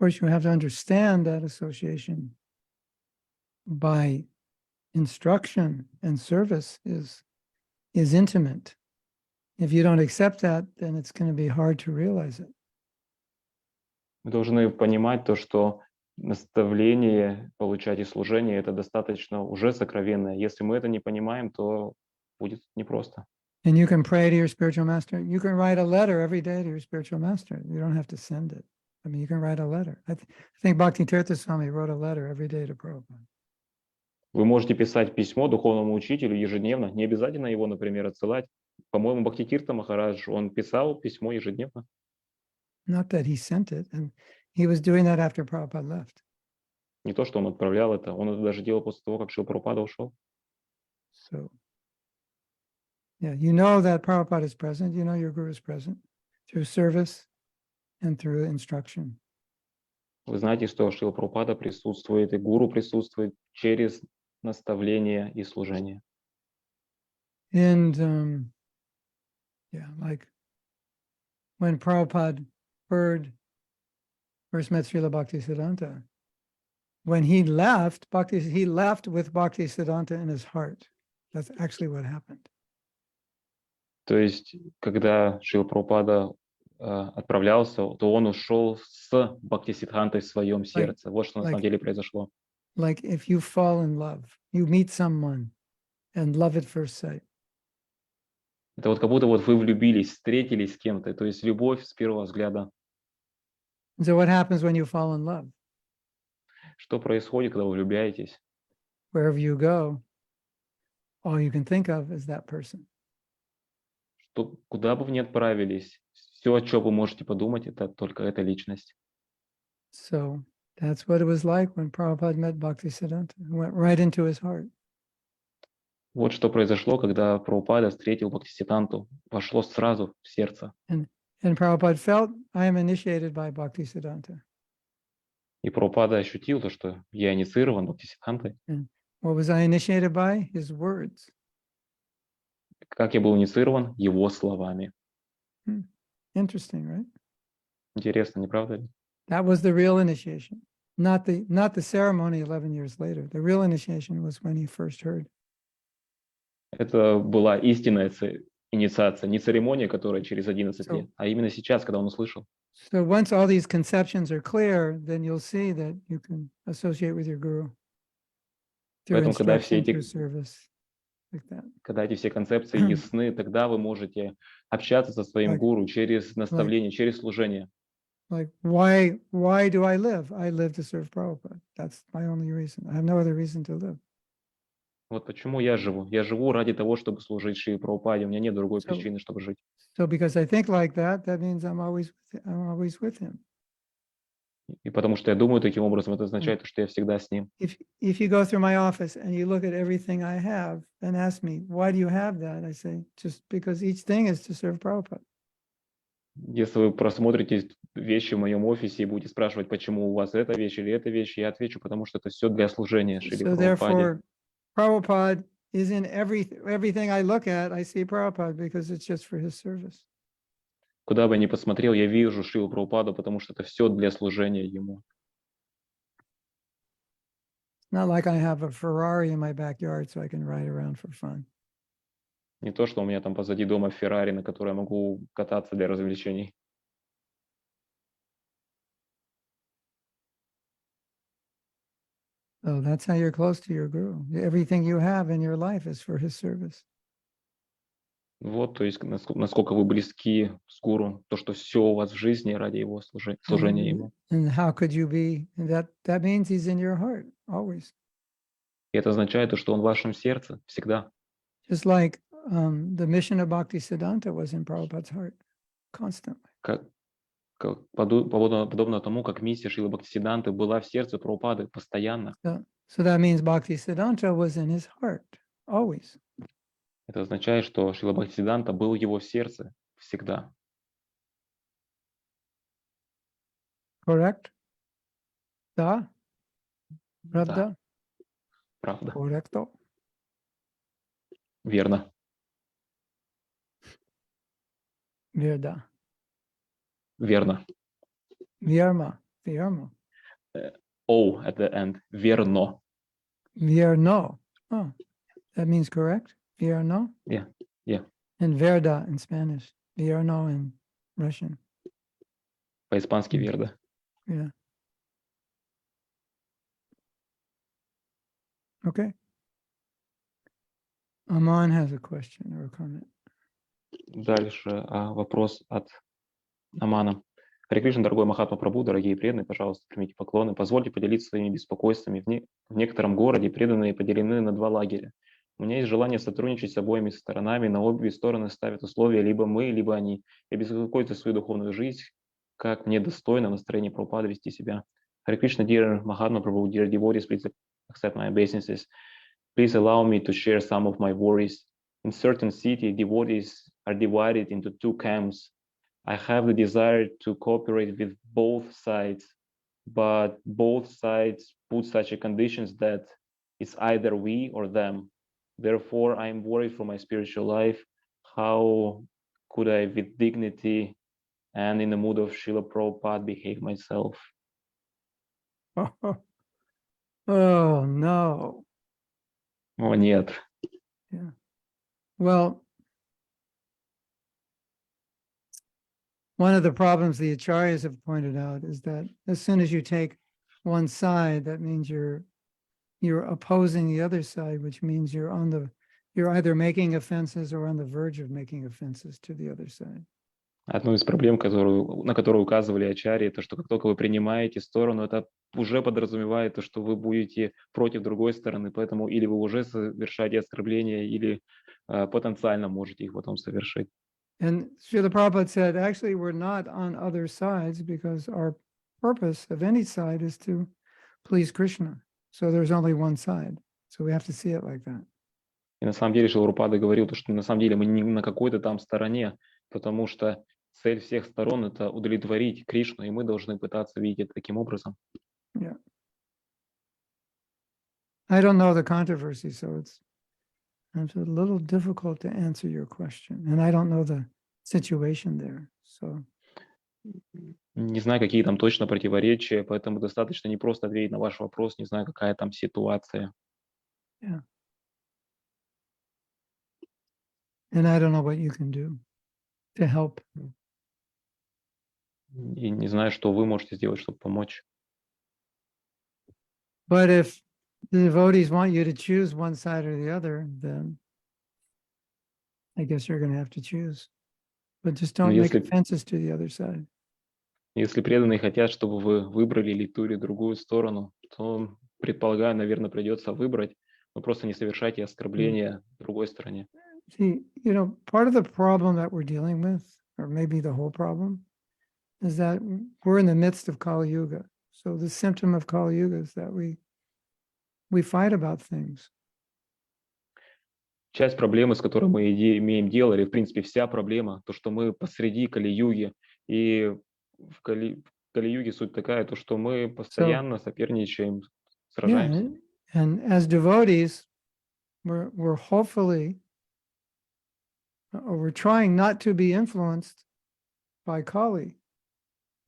Of course, you have to understand that association by instruction and service is intimate. If you don't accept that, then it's going to be hard to realize it. Мы должны понимать то, что наставление получать и служение — это достаточно уже сокровенное. Если мы это не понимаем, то будет непросто. And you can pray to your spiritual master. You can write a letter every day to your spiritual master. You don't have to send it. I mean, you can write a letter. I think Bhakti Tirtha Swami wrote a letter every day to Prabhupada. Вы можете писать письмо духовному учителю ежедневно, не обязательно его, например, отсылать. По-моему, Бхактитирта Махарадж, он писал письмо ежедневно. Not that he sent it. And he was doing that after Prabhupada left. Не то, что он отправлял это, он это даже делал после того, как Шрила Прабхупада ушел. So, yeah, you know that Prabhupada is present. You know your guru is present through service and through instruction. Вы знаете, что Шрила Прабхупада присутствует, и гуру присутствует через наставление и служение. And yeah, like when Prabhupada first met Srila Bhaktisiddhanta, when he left, he left with Bhaktisiddhanta in his heart. That's actually what happened. То есть, когда Шрила Прабхупада отправлялся, то он ушел с Бхактисиддхантой в своем сердце. Вот что на самом деле произошло. Like if you fall in love, you meet someone and love at first sight. Это вот как будто вот вы влюбились, встретились с кем-то, то есть любовь с первого взгляда. So what happens when you fall in love? Что происходит, когда вы влюбляетесь? Wherever you go, all you can think of is that person. Что, куда бы вы ни отправились, все, о чем вы можете подумать, это только эта личность. So that's what it was like when Prabhupada met Bhaktisiddhanta. It went right into his heart. Вот что произошло, когда Прабхупада встретил Бхактисиддханту, вошло сразу в сердце. And Prabhupada felt, I am initiated by Bhaktisiddhanta. И Прабхупада ощутил то, что я инициирован Бхактисиддхантой. What was I initiated by? His words. Как я был инициирован? Его словами. Interesting, right? Интересно, не правда ли? That was the real initiation, not the ceremony 11 years later. The real initiation was when he first heard. Это была истинная инициация, не церемония, которая через 11 лет, а именно сейчас, когда он услышал. So once all these conceptions are clear, then you'll see that you can associate with your guru through Поэтому, когда все instruction, эти, through service, like that. когда эти все концепции ясны, тогда вы можете общаться со своим гуру через наставление, через служение. Like, why do I live? I live to serve Prabhupada. That's my only reason. I have no other reason to live. Вот почему я живу. Я живу ради того, чтобы служить Шри Прабхупаде. У меня нет другой причины, чтобы жить. So because I think like that, that means I'm always with him. И потому что я думаю таким образом, это означает, что я всегда с ним. If you go through my office and you look at everything I have and ask me, why do you have that? I say, just because each thing is to serve Prabhupada. Если вы просмотрите вещи в моем офисе и будете спрашивать, почему у вас эта вещь или эта вещь, я отвечу, потому что это все для служения Шри So Прабхупаде. therefore, Prabhupada is in everything I look at, I see Prabhupada because it's just for his service. Куда бы я ни посмотрел, я вижу Шрилу Прабхупаду, потому что это все для служения ему. It's not like I have a Ferrari in my backyard so I can ride around for fun. Не то, что у меня там позади дома Феррари, на которой я могу кататься для развлечений. So that's how you're close to your guru. Everything you have in your life is for his service. Вот, то есть, насколько вы близки с гуру, то, что все у вас в жизни ради его служения ему. And how could you be? That means he's in your heart always. И это означает, что он в вашем сердце всегда. Just like the mission of Bhaktisiddhanta was in Prabhupada's heart constantly. Подобно тому, как миссия Шрилы Бхактисиддханты была в сердце Прабхупады постоянно. So that means Bhaktisiddhanta was in his heart always. Это означает, что Шрила Бхактисиддханта был в его сердце всегда. Correct? Да? Правда? Да. Правда. Correcto. Верно. Verda. Верно. Vierma. O at the end. Верно. Vierno. Oh, that means correct? Vierno? Yeah. And verda in Spanish. Vierno in Russian. По-испански верно. Yeah. Okay. Aman has a question or a comment. Дальше вопрос от Амана. Харе Кришна, дорогой Махатма Прабху, дорогие преданные, пожалуйста, примите поклоны. Позвольте поделиться своими беспокойствами. В некотором городе преданные поделены на два лагеря. У меня есть желание сотрудничать с обоими сторонами, на обе стороны ставят условия либо мы, либо они. Я беспокоюсь за свою духовную жизнь, как мне достойно в настроении Прабхупады вести себя. Харе Кришна, dear Mahatma Prabhu, dear devotees, please accept my obeisances. Please allow me to share some of my worries. In certain city, devotees are divided into two camps. I have the desire to cooperate with both sides, but both sides put such a conditions that it's either we or them. Therefore, I am worried for my spiritual life. How could I, with dignity and in the mood of Srila Prabhupada, behave myself? Oh, no. О, нет. Yeah. Well, one of the problems the acharyas have pointed out is that as soon as you take one side, that means you're opposing the other side, which means you're either making offenses or on the verge of making offenses to the other side. Одну из проблем, на которую указывали ачарьи, это что как только вы принимаете сторону, это уже подразумевает то, что вы будете против другой стороны, поэтому или вы уже совершаете оскорбления, или потенциально можете их потом совершить. And Srila Prabhupada said, actually, we're not on other sides because our purpose of any side is to please Krishna. So there's only one side. So we have to see it like that. И на самом деле Шрила Прабхупада говорил, то, что на самом деле мы не на какой-то там стороне, потому что цель всех сторон – это удовлетворить Кришну, и мы должны пытаться видеть это таким образом. Yeah. I don't know the controversy, so it's a little difficult to answer your question. And I don't know the situation there. So Не знаю, какие там точно противоречия, поэтому достаточно не просто ответить на ваш вопрос, не знаю, какая там ситуация. yeah. And I don't know what you can do to help. И не знаю, что вы можете сделать, чтобы помочь. But if the devotees want you to choose one side or the other, then I guess you're going to have to choose. But just don't make если- offenses to the other side. Если преданные хотят, чтобы вы выбрали или ту, или другую сторону, то, предполагаю, наверное, придется выбрать, но просто не совершайте оскорбления другой стороне. See, part of the problem that we're dealing with, or maybe the whole problem, is that we're in the midst of Kali Yuga. So the symptom of Kali Yuga is that we fight about things. Часть проблемы, с которой мы имеем дело, или, в принципе, вся проблема, то, что мы посреди Кали-юги, и в Кали-юге суть такая, то, что мы постоянно соперничаем, сражаемся. Yeah, and as devotees, we're hopefully, or we're trying not to be influenced by Kali.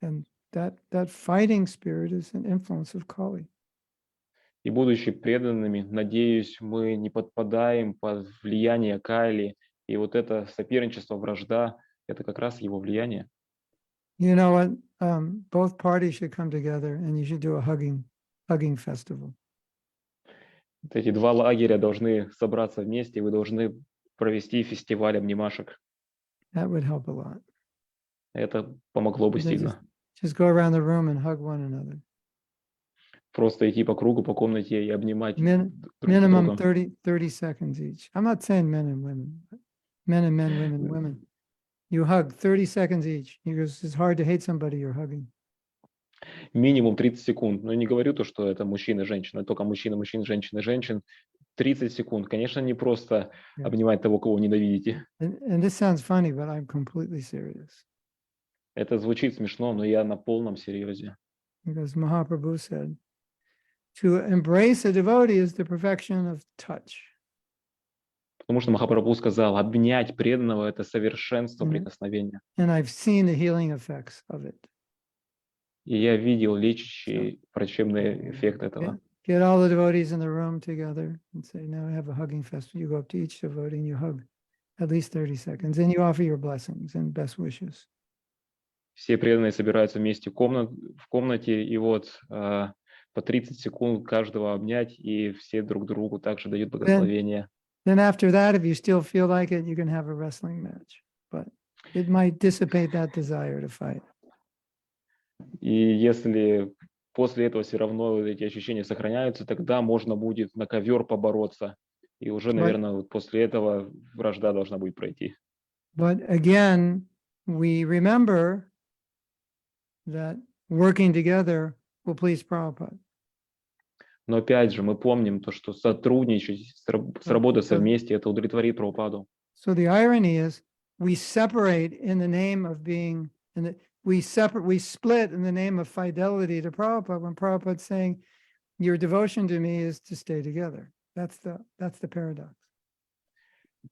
And that fighting spirit is an influence of Kali. И будучи преданными, надеюсь, мы не подпадаем под влияние Кали, и вот это соперничество, вражда, это как раз его влияние. You know what? Both parties should come together and you should do a hugging festival. Вот эти два лагеря должны собраться вместе, и вы должны провести фестиваль обнимашек. That would help a lot. Это помогло бы They сильно. Just go around the room and hug one another. Просто идти по кругу, по комнате и обнимать друг Minimum друга. 30 seconds each. I'm not saying men and women, but men and men, women, women. You hug 30 seconds each. Because it's hard to hate somebody you're hugging. Минимум 30 секунд. Но я не говорю то, что это мужчина, женщина, только мужчина, мужчин, женщина, женщин. 30 секунд. Конечно, не просто Yeah. обнимать того, кого ненавидите. And this sounds funny, but I'm completely serious. Это звучит смешно, но я на полном серьезе. Because Mahaprabhu said, to embrace a devotee is the perfection of touch. Потому что Махапрабху сказал, обнять преданного – это совершенство Мгм. прикосновения. And I've seen the healing effects of it. И я видел лечащий врачебный эффект этого. Get all the devotees in the room together and say, now we have a hugging festival. You go up to each devotee and you hug at least 30 seconds. And you offer your blessings and best wishes. Все преданные собираются вместе в комнате, и вот по 30 секунд каждого обнять, и все друг другу также дают Then, благословение. then after that, if you still feel like it, you can have a wrestling match. But it might dissipate that desire to fight. И если после этого все равно эти ощущения сохраняются, тогда можно будет на ковер побороться. И уже, But, наверное, вот после этого вражда должна будет пройти. but again, we remember that working together will please Prabhupada. Но опять же, мы помним то, что сотрудничать, сработаться So, вместе, это удовлетворит Прабхупаду. so the irony is we separate in the name of being, we split in the name of fidelity to Prabhupada when Prabhupada's saying, your devotion to me is to stay together. That's the paradox.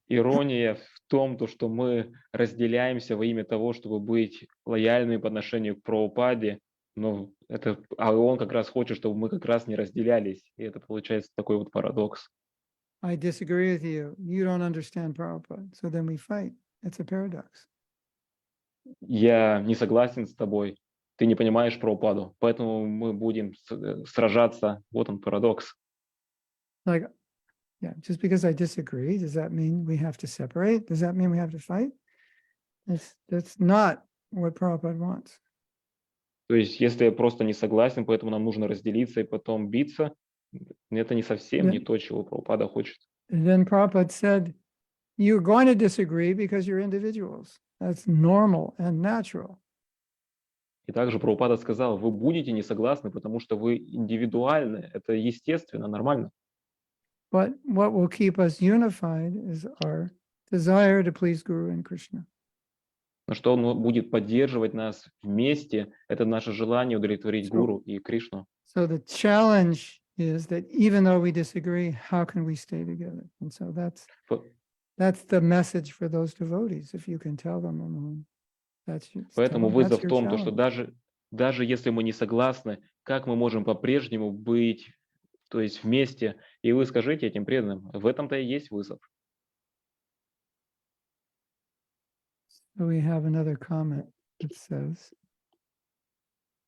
Ирония в том, то, что мы разделяемся во имя того, чтобы быть лояльными по отношению к Прабхупаде, но а он как раз хочет, чтобы мы как раз не разделялись. И это получается такой вот парадокс. I disagree with you. You don't understand Prabhupada. So then we fight. It's a paradox. Я не согласен с тобой, ты не понимаешь Прабхупаду, поэтому мы будем сражаться. Вот он парадокс. Like, yeah, just because I disagree, does that mean we have to separate? Does that mean we have to fight? That's not what Prabhupada wants. То есть, если я просто не согласен, поэтому нам нужно разделиться и потом биться, это не совсем не то, чего Прабхупада хочет. And then Prabhupada said, you're going to disagree because you're individuals. That's normal and natural. И также Прабхупада сказал, вы будете не согласны, потому что вы индивидуальны, это естественно, нормально. But what will keep us unified is our desire to please Guru and Krishna. Но что он будет поддерживать нас вместе, это наше желание удовлетворить Гуру и Кришну. So the challenge is that even though we disagree, how can we stay together? And so that's the message for those devotees. If you can tell them, Поэтому вызов в том, challenge. что даже если мы не согласны, как мы можем по-прежнему быть, то есть вместе, и вы скажите этим преданным, в этом-то и есть вызов. So we have another comment that says,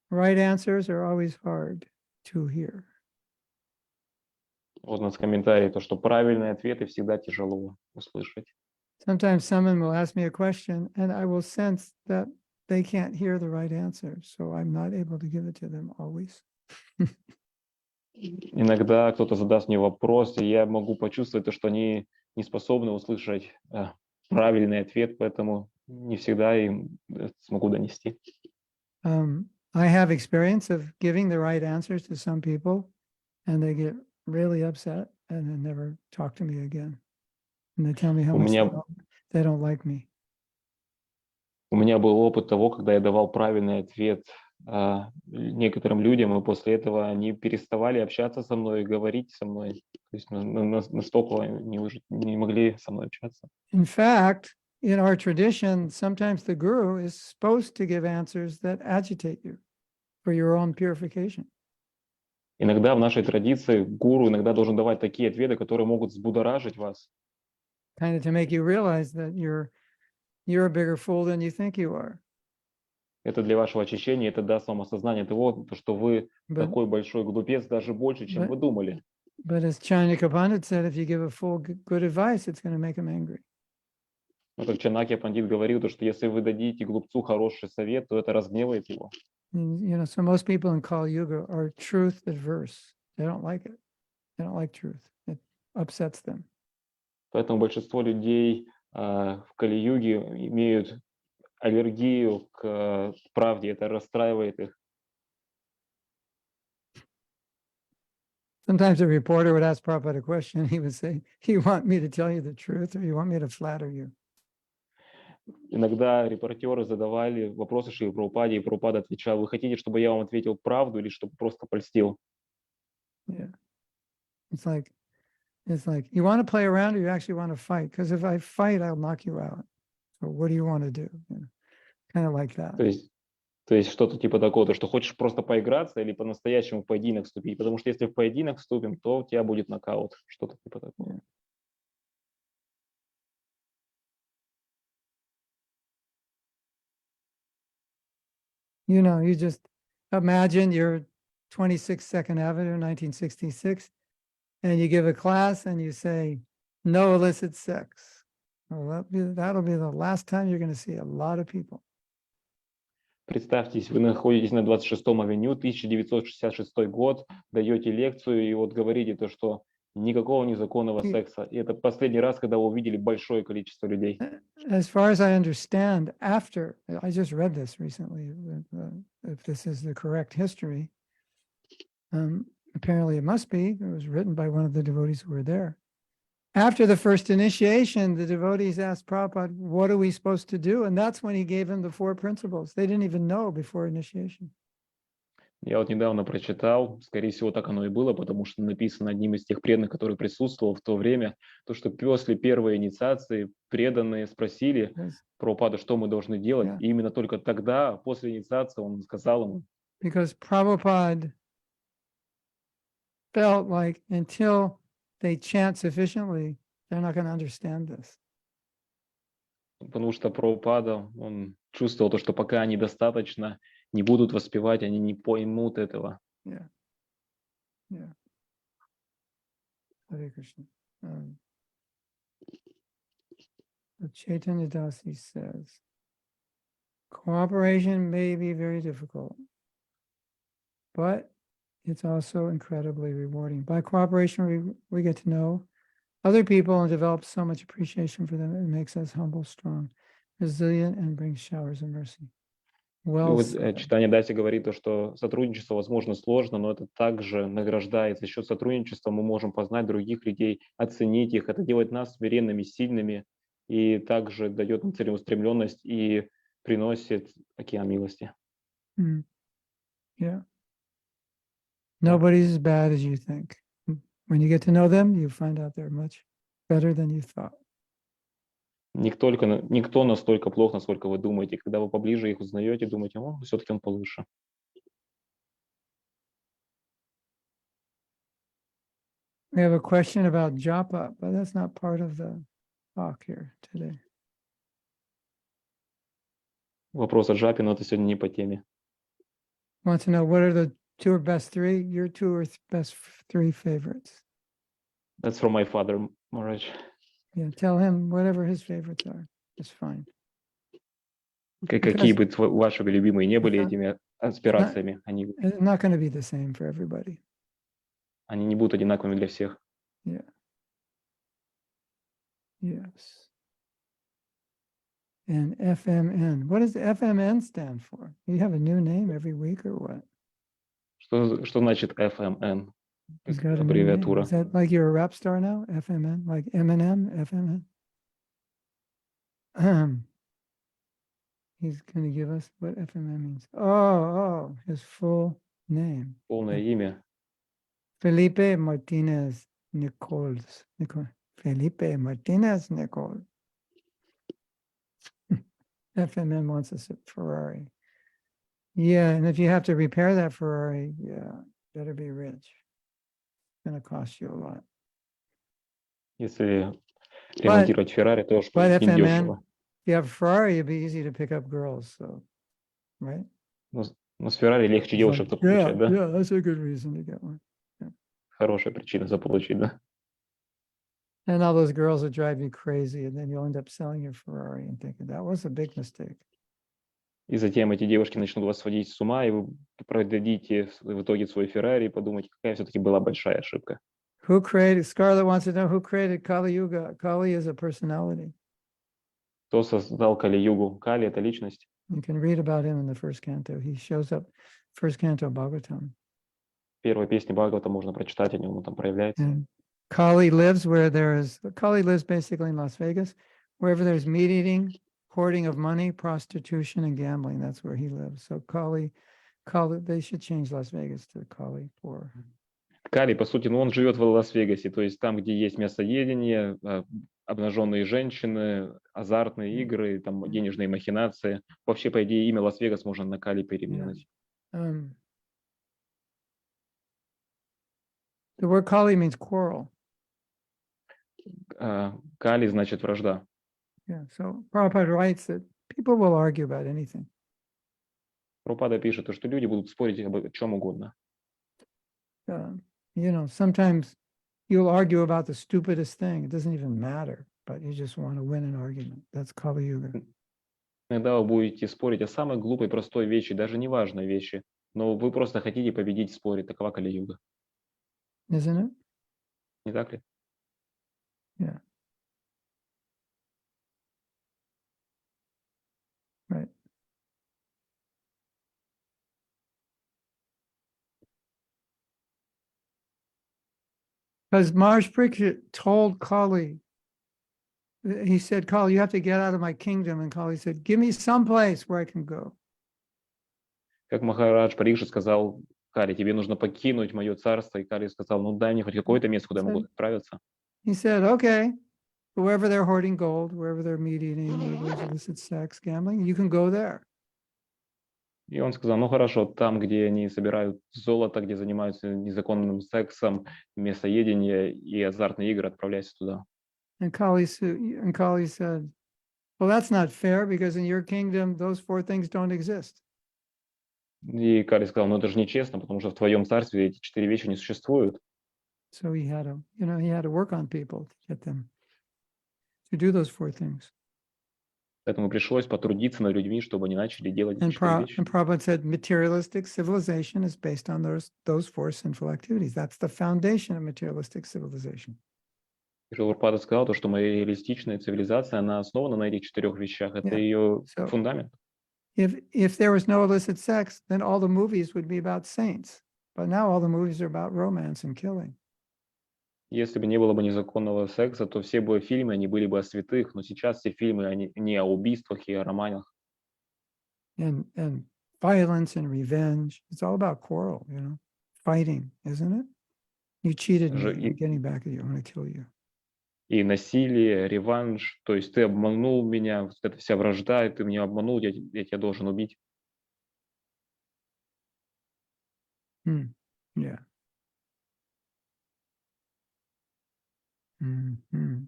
right answers are always hard to hear. Вот у нас комментарий, то, что правильные ответы всегда тяжело услышать. Sometimes someone will ask me a question and I will sense that they can't hear the right answer. So I'm not able to give it to them always. Иногда кто-то задаст мне вопрос, и я могу почувствовать то, что они не способны услышать правильный ответ, поэтому не всегда им смогу донести. I have experience of giving the right answers to some people, and they get really upset and then never talk to me again. And they tell me how much they don't like me. У меня был опыт того, когда я давал правильный ответ некоторым людям, и после этого они переставали общаться со мной, говорить со мной. То есть настолько не могли со мной общаться. In fact, in our tradition, sometimes the guru is supposed to give answers that agitate you for your own purification. Иногда в нашей традиции гуру иногда должен давать такие ответы, которые могут взбудоражить вас. Kind of to make you realize that you're a bigger fool than you think you are. Это для вашего очищения, это даст вам осознание того, что вы такой большой глупец, даже больше, чем вы думали. But as Chanakya Pandit said, if you give a fool good advice, it's going to make him angry. Но как Чанакья Пандит говорил, то, что если вы дадите глупцу хороший совет, то это разгневает его. So most people in Kali Yuga are truth adverse. They don't like it. They don't like truth. It upsets them. Поэтому большинство людей в Кали-юге имеют аллергию к правде, это расстраивает их. Sometimes a reporter would ask Prabhupada a question. He would say, "You want me to tell you the truth, or you want me to flatter you?" Иногда репортеры задавали вопросы Шриле Прабхупаде, и Прабхупада отвечал: вы хотите, чтобы я вам ответил правду или чтобы просто польстил? Yeah, it's like you want to play around or you actually want to fight? Because if I fight, I'll knock you out. So what do you want to do? Kind of like that. То есть что-то типа такого, что хочешь просто поиграться или по-настоящему в поединок вступить, потому что если в поединок вступим, то у тебя будет нокаут, что-то типа такого. You just imagine you're 26 Second Avenue, 1966, and you give a class and you say, no illicit sex. Well, that'll be the last time you're going to see a lot of people. Представьте, вы находитесь на 26-м авеню, 1966 год, даете лекцию и вот говорите то, что никакого незаконного И- секса. И это последний раз, когда вы увидели большое количество людей. As far as I understand, after, I just read this recently, if this is the correct history, apparently it must be, it was written by one of the devotees who were there. After the first initiation, the devotees asked Prabhupada, what are we supposed to do? And that's when he gave them the 4 principles. They didn't even know before initiation. Я вот недавно прочитал, скорее всего, так оно и было, потому что написано одним из тех преданных, который присутствовал в то время, то, что после первой инициации преданные спросили Yes. Прабхупаду, что мы должны делать, Yeah. и именно только тогда, после инициации, он сказал им, Because Prabhupada felt like until they chant sufficiently, they're not going to understand this. потому что Прабхупада, он чувствовал то, что пока они достаточно не будут воспевать, они не поймут этого. Yeah. Yeah. Hare Krishna. So Chaitanya Dasi says, cooperation may be very difficult, but it's also incredibly rewarding. By cooperation, we get to know other people and develop so much appreciation for them. It makes us humble, strong, resilient, and brings showers of mercy. И Well вот said. Читание Даси говорит то, что сотрудничество, возможно, сложно, но это также награждает. За счет сотрудничества мы можем познать других людей, оценить их. Это делает нас смиренными, сильными и также дает нам целеустремленность и приносит океан милости. Mm. Yeah. Nobody's as bad as you think. When you get to know them, you find out they're much better than you thought. Никто настолько плох, насколько вы думаете. Когда вы поближе их узнаете, думаете, о, все-таки он получше. We have a question about japa, but that's not part of the talk here today. Вопрос о джапе, но это сегодня не по теме. Want to know what are the 2 or best 3? Your 2 or best 3 favorites? That's from my father, Maharaj. Yeah, tell him whatever his favorites are. It's fine. Какие бы ваши любимые не были Да. этими аспирациями, It's not going to be the same for everybody. они не будут одинаковыми для всех. Yeah. Yes. And FMN. What does FMN stand for? You have a new name every week or what? Что значит FMN? He's got a new name. Аббревиатура. Is that like you're a rap star now? FMN? Like Eminem? FMN? He's going to give us what FMN means. Oh, his full name. Полное имя. Felipe Martinez Nichols. Felipe Martinez Nichols. FMN wants us a Ferrari. Yeah, and if you have to repair that Ferrari, yeah, better be rich. It's going to cost you a lot. Если ремонтировать Феррари, то уж But FMN, недешево. if you have a Ferrari, it'd be easy to pick up girls, so, right? Но с Феррари легче It's девушек like, получать, да? yeah, that's a good reason to get one. Хорошая причина заполучить, да? And all those girls will drive you crazy, and then you'll end up selling your Ferrari and thinking that was a big mistake. И затем эти девушки начнут вас сводить с ума, и вы продадите в итоге свой Феррари и подумаете, какая все-таки была большая ошибка. Who created, Scarlett wants to know who created Kali Yuga. Kali is a personality. Кто создал Кали-югу? Кали — это личность. You can read about him in the first canto. He shows up, first canto Bhagavatam. В первой песне Бхагавата можно прочитать о нем, он там проявляется. And Kali lives where there is, Kali lives basically in Las Vegas, wherever there's meat eating, hoarding of money, prostitution, and gambling. That's where he lives. So Kali, they should change Las Vegas to Kali for. Кали, по сути, он живет в Лас-Вегасе, то есть там, где есть мясоедение, обнаженные женщины, азартные игры, там денежные махинации. Вообще, по идее, имя Лас-Вегас можно на Кали переименовать. The word Kali means quarrel. Кали значит вражда. Yeah. So Prabhupada writes that people will argue about anything. Прабхупада пишет, что люди будут спорить об чем угодно. sometimes you'll argue about the stupidest thing. It doesn't even matter, but you just want to win an argument. That's Kali Yuga. Иногда вы будете спорить о самой глупой, простой вещи, даже неважной вещи, но вы просто хотите победить в споре. Такова Кали-юга. Isn't it? Не так ли? Yeah. Right. Because Mars Parikshit told Kali, he said, Kali, you have to get out of my kingdom. And Kali said, give me some place where I can go. Как Махарадж Парикшит сказал Кали, тебе нужно покинуть мое царство, и Кали сказал, ну дай мне хоть какое-то место, куда я могу отправиться. He said, okay, wherever they're hoarding gold, wherever they're meat eating, wherever there's illicit sex, gambling, you can go there. И он сказал, ну хорошо, там, где они собирают золото, где занимаются незаконным сексом, мясоедение и азартные игры, отправляйся туда. And Kali said, well, that's not fair because in your kingdom, those four things don't exist. И Кали сказал, ну это же нечестно, потому что в твоем царстве эти 4 вещи не существуют. So he had to work on people to get them to do those four things. Поэтому пришлось потрудиться над людьми, чтобы они начали делать эти And 4 вещи. Prabhupada said materialistic civilization is based on those four sinful activities. That's the foundation of materialistic civilization. И Прабхупада сказал, то, что материалистичная цивилизация, она основана на этих 4 вещах. Это Yeah. ее So- фундамент. If there was no illicit sex, then all the movies would be about saints. But now all the movies are about romance and killing. Если бы не было бы незаконного секса, то все бы фильмы, они были бы о святых, но сейчас все фильмы, они не о убийствах и о романах. And violence and revenge. It's all about quarrel, fighting, isn't it? You cheated me, I'm getting back at you, I'm going to kill you. И насилие, реванш, то есть ты обманул меня, вот эта вся вражда, и ты меня обманул, я тебя должен убить. Yeah. Mhm.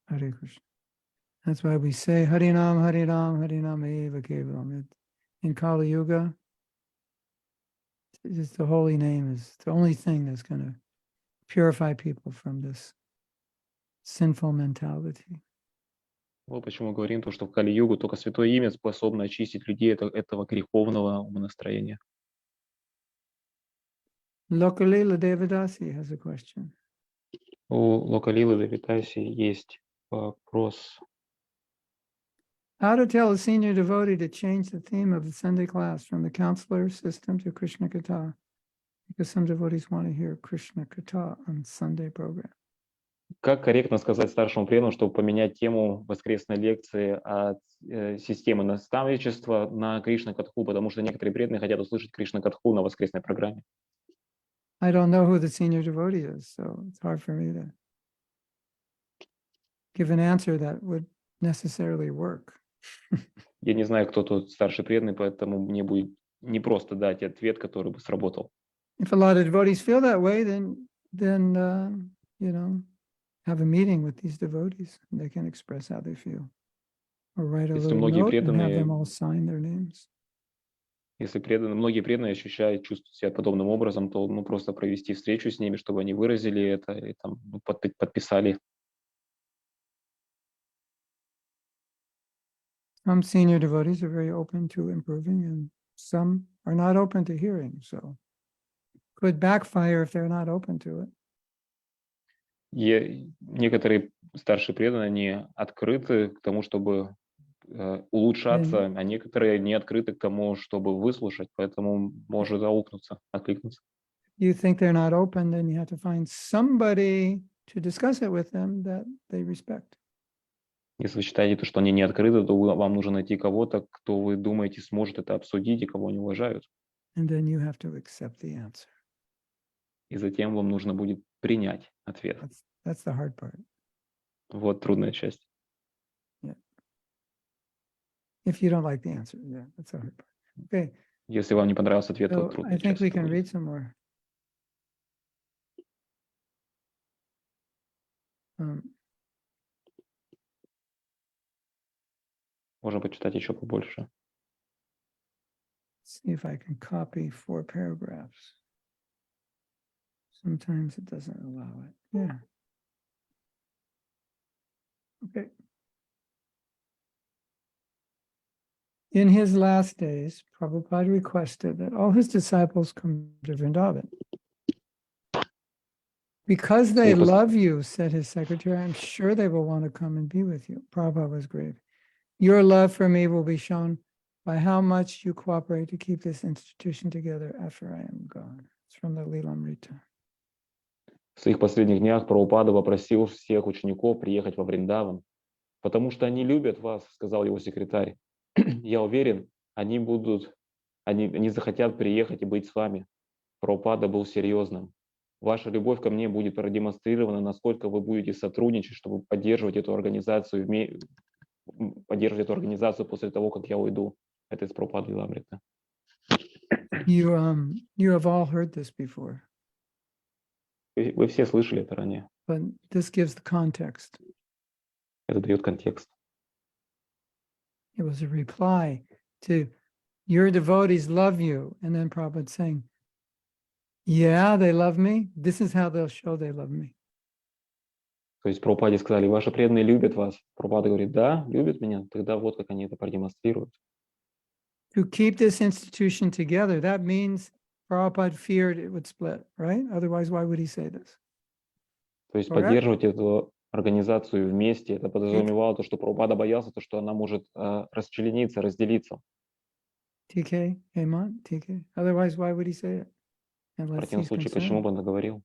Hare Krishna. That's why we say Harinam, Harinam, Harinam Eva Kevalam. In Kali Yuga, just the holy name is the only thing that's going to purify people from this sinful mentality. Вот почему мы говорим, то, что в Кали-югу только святое имя способно очистить людей от этого греховного умонастроения. Lokalila Devadasi has a question. У Локалилы Давитаси есть вопрос. How to tell a senior devotee to change the theme of the Sunday class from the counselor system to Krishna Katha? Because some devotees want to hear Krishna Katha on Sunday program. Как корректно сказать старшему преданному, чтобы поменять тему воскресной лекции от системы наставничества на Кришна Катху, потому что некоторые преданные хотят услышать Кришна Катху на воскресной программе. I don't know who the senior devotee is, so it's hard for me to give an answer that would necessarily work. Я не знаю, кто тут старший преданный, поэтому мне будет непросто дать ответ, который бы сработал. If a lot of devotees feel that way, then have a meeting with these devotees and they can express how they feel. Or write a Если little многие note and have преданные, them all sign their names. если многие преданные ощущают, чувствуют себя подобным образом, то просто провести встречу с ними, чтобы они выразили это и там подписали. Some senior devotees are very open to improving and some are not open to hearing. So could backfire if they're not open to it. Некоторые старшие преданные, они открыты к тому, чтобы улучшаться, а некоторые не открыты к тому, чтобы выслушать, поэтому может откликнуться. You think they're not open, then you have to find somebody to discuss it with them that they respect. Если вы считаете, что они не открыты, то вам нужно найти кого-то, кто вы думаете сможет это обсудить и кого они уважают. And then you have to accept the answer. И затем вам нужно будет принять ответ. That's the hard part. Вот трудная часть. Yeah. If you don't like the answer, yeah, that's the hard part. Okay. Если вам не понравился ответ, то So трудная I think часть. we can read some more. Можно почитать еще побольше. See if I can copy 4 paragraphs. Sometimes it doesn't allow it. Yeah. Okay. In his last days, Prabhupada requested that all his disciples come to Vrindavan. Because they Слушай, love you, said his secretary, I'm sure they will want to come and be with you. Prabhupada was grave. Your love for me will be shown by how much you cooperate to keep this institution together after I am gone. It's from the Lilamrita. в своих последних днях Прабхупада попросил всех учеников приехать во Вриндаван, потому что они любят вас, сказал его секретарь. Я уверен, они захотят приехать и быть с вами. Прабхупада был серьезным. Ваша любовь ко мне будет продемонстрирована, насколько вы будете сотрудничать, чтобы поддерживать эту организацию, после того, как я уйду. Это из Прабхупады Лиламрита. You have all heard this before, Вы все слышали это ранее. but this gives the context. Это дает контекст. It was a reply to your devotees love you. And then Prabhupada saying, yeah, they love me. This is how they'll show they love me. То есть Прабхупаде сказали, ваши преданные любят вас. Прабхупада говорит, да, любят меня. Тогда вот как они это продемонстрируют. To keep this institution together, that means Prabhupada feared it would split, right? Otherwise, why would he say this? То есть Correct? поддерживать эту организацию вместе, это подразумевало то, что Прабхупада боялся, то, что она может расчлениться, разделиться. TK, Hemant, TK. Otherwise, why would he say it? В Unless противном he's случае, почему concerned. бы он это говорил?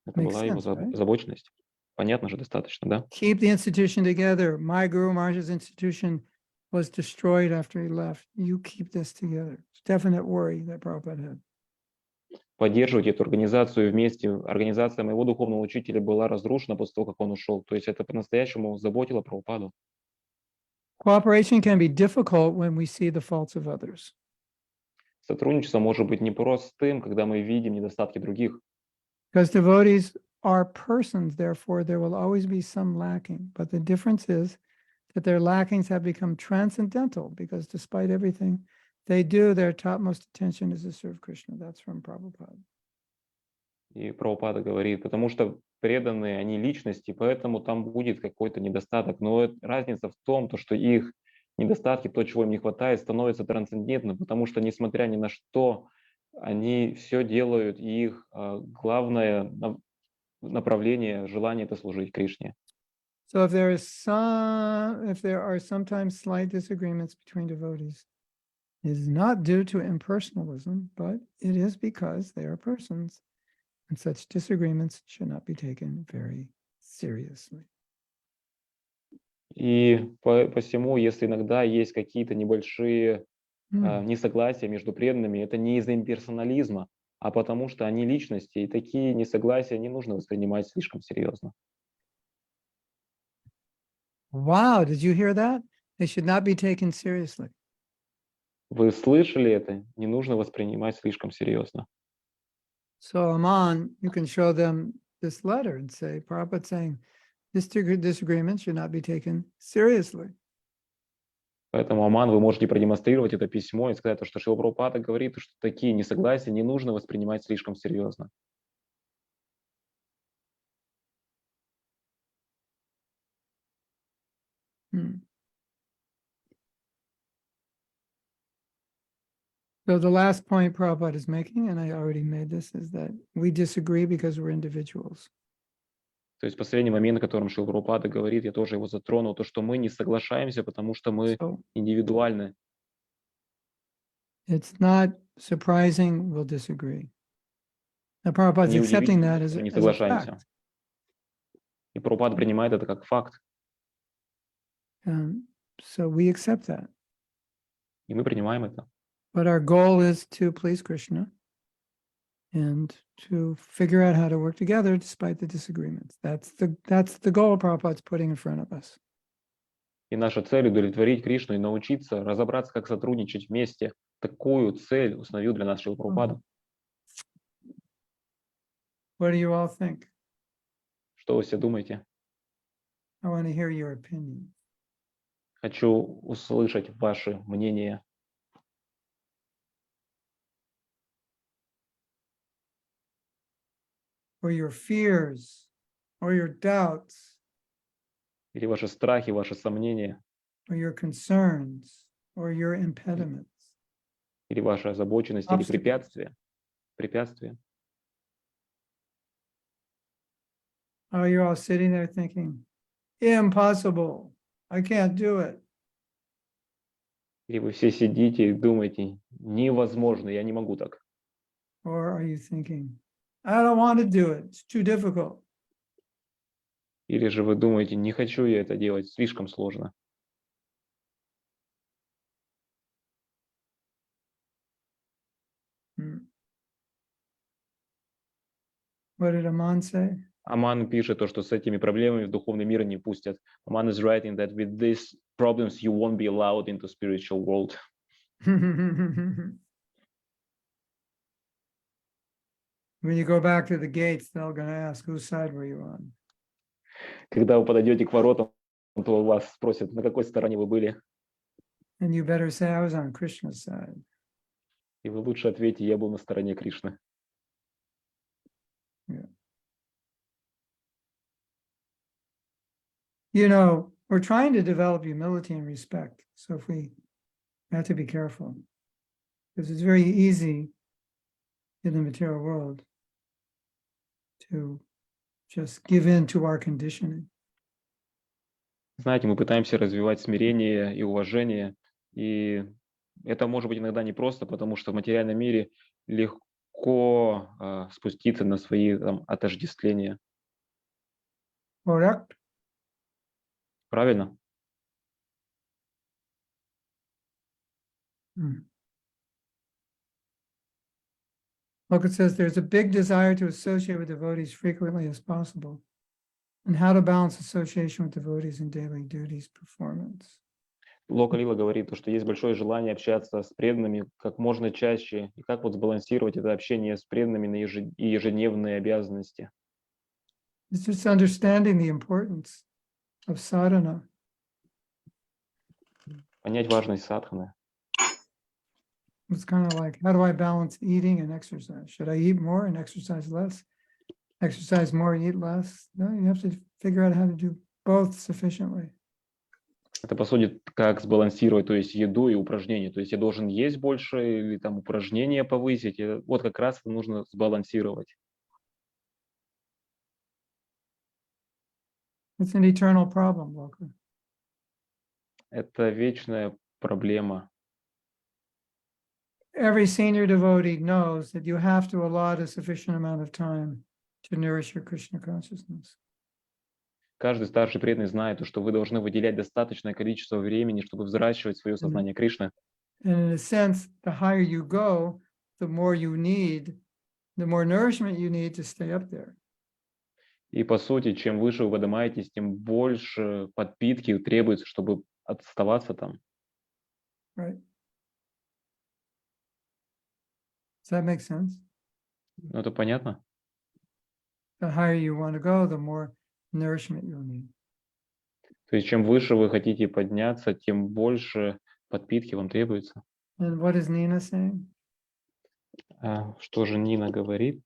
Это Makes была его sense, right? озабоченность. Понятно же достаточно, да? Keep the institution together. My Guru Maharaj's institution was destroyed after he left. You keep this together. It's definite worry that Prabhupada had. Поддерживать эту организацию вместе. Организация моего духовного учителя была разрушена после того, как он ушел. То есть это по-настоящему заботило Прабхупаду. Cooperation can be difficult when we see the faults of others. Сотрудничество может быть непростым, когда мы видим недостатки других. Because devotees are persons, therefore there will always be some lacking. But the difference is that their lackings have become transcendental because despite everything they do, their topmost attention is to serve Krishna. That's from Prabhupada. И Прабхупада говорит, потому что преданные, они личности, поэтому там будет какой-то недостаток. Но разница в том, то, что их недостатки, то, чего им не хватает, становится трансцендентным, потому что, несмотря ни на что, они все делают, и их главное направление, желание — это служить Кришне. So if there are sometimes slight disagreements between devotees, it is not due to impersonalism, but it is because they are persons, and such disagreements should not be taken very seriously. И посему, если иногда есть какие-то небольшие несогласия между преданными, это не из-за имперсонализма, а потому что они личности, и такие несогласия не нужно воспринимать слишком серьезно. Wow, did you hear that? They should not be taken seriously. Вы слышали это? Не нужно воспринимать слишком серьезно. So Aman, you can show them this letter and say, Prabhupada saying, this disagreement should not be taken seriously. Поэтому, Аман, вы можете продемонстрировать это письмо и сказать, что Шрила Прабхупада говорит, что такие несогласия не нужно воспринимать слишком серьезно. So the last point Prabhupada is making, and I already made this, is that we disagree because we're individuals. То есть последний момент, о котором Шрила Прабхупада говорит, я тоже его затронул, то, что мы не соглашаемся, потому что мы индивидуальны. It's not surprising we'll disagree. Now Prabhupada's accepting that as a fact. И Прабхупада принимает это как факт. So we accept that. И мы принимаем это. But our goal is to please Krishna and to figure out how to work together despite the disagreements. That's the goal Prabhupada's putting in front of us. И наша цель — удовлетворить Кришну и научиться разобраться, как сотрудничать вместе. Такую цель установил для нас Шрила Прабхупада. What do you all think? Что вы все думаете? I want to hear your opinion. Хочу услышать ваше мнение. or your fears, or your doubts, или ваши страхи, ваши сомнения, or your concerns, or your impediments, или ваша озабоченность, или obstacles. препятствия. Oh, you're all sitting there thinking, impossible, I can't do it. Или вы все сидите и думаете, невозможно, я не могу так. Or are you thinking, I don't want to do it, it's too difficult. Или же вы думаете, не хочу я это делать, слишком сложно. Hmm. What did Aman say? Аман пишет то, что с этими проблемами в духовный мир не пустят. Аман is writing that with these problems you won't be allowed into spiritual world. When you go back to the gates, they're going to ask, whose side were you on? Когда вы подойдете к воротам, то вас спросят, на какой стороне вы были. And you better say, I was on Krishna's side. И вы лучше ответьте, я был на стороне Кришны. You know, we're trying to develop humility and respect. So if we have to be careful, because it's very easy in the material world to just give in to our conditioning. Знаете, мы пытаемся развивать смирение и уважение, и это может быть иногда непросто, потому что в материальном мире легко спуститься на свои там, отождествления. Correct? Правильно? Look, it says there's a big desire to associate with devotees frequently as possible, and how to balance association with devotees in daily duties performance. Лока Лила говорит, что есть большое желание общаться с преданными как можно чаще, и как вот сбалансировать это общение с преданными на ежедневные обязанности. It's just understanding the importance of sadhana. Понять важность садханы. It's kind of like, how do I balance eating and exercise? Should I eat more and exercise less? Exercise more, eat less? No, you have to figure out how to do both sufficiently. Это, по сути, как сбалансировать, то есть еду и упражнения. То есть я должен есть больше или там упражнения повысить. И вот как раз это нужно сбалансировать. It's an eternal problem, Loka. Это вечная проблема. Every senior devotee knows that you have to allot a sufficient amount of time to nourish your Krishna consciousness. Каждый старший преданный знает, что вы должны выделять достаточное количество времени, чтобы взращивать свое сознание Кришны. And in a sense, the higher you go, the more you need, the more nourishment you need to stay up there. И по сути, чем выше вы поднимаетесь, тем больше подпитки требуется, чтобы оставаться там. Right? Does that make sense? Ну, это понятно? The higher you want to go, the more nourishment you'll need. То есть чем выше вы хотите подняться, тем больше подпитки вам требуется. And what is Nina saying? Что же Нина говорит?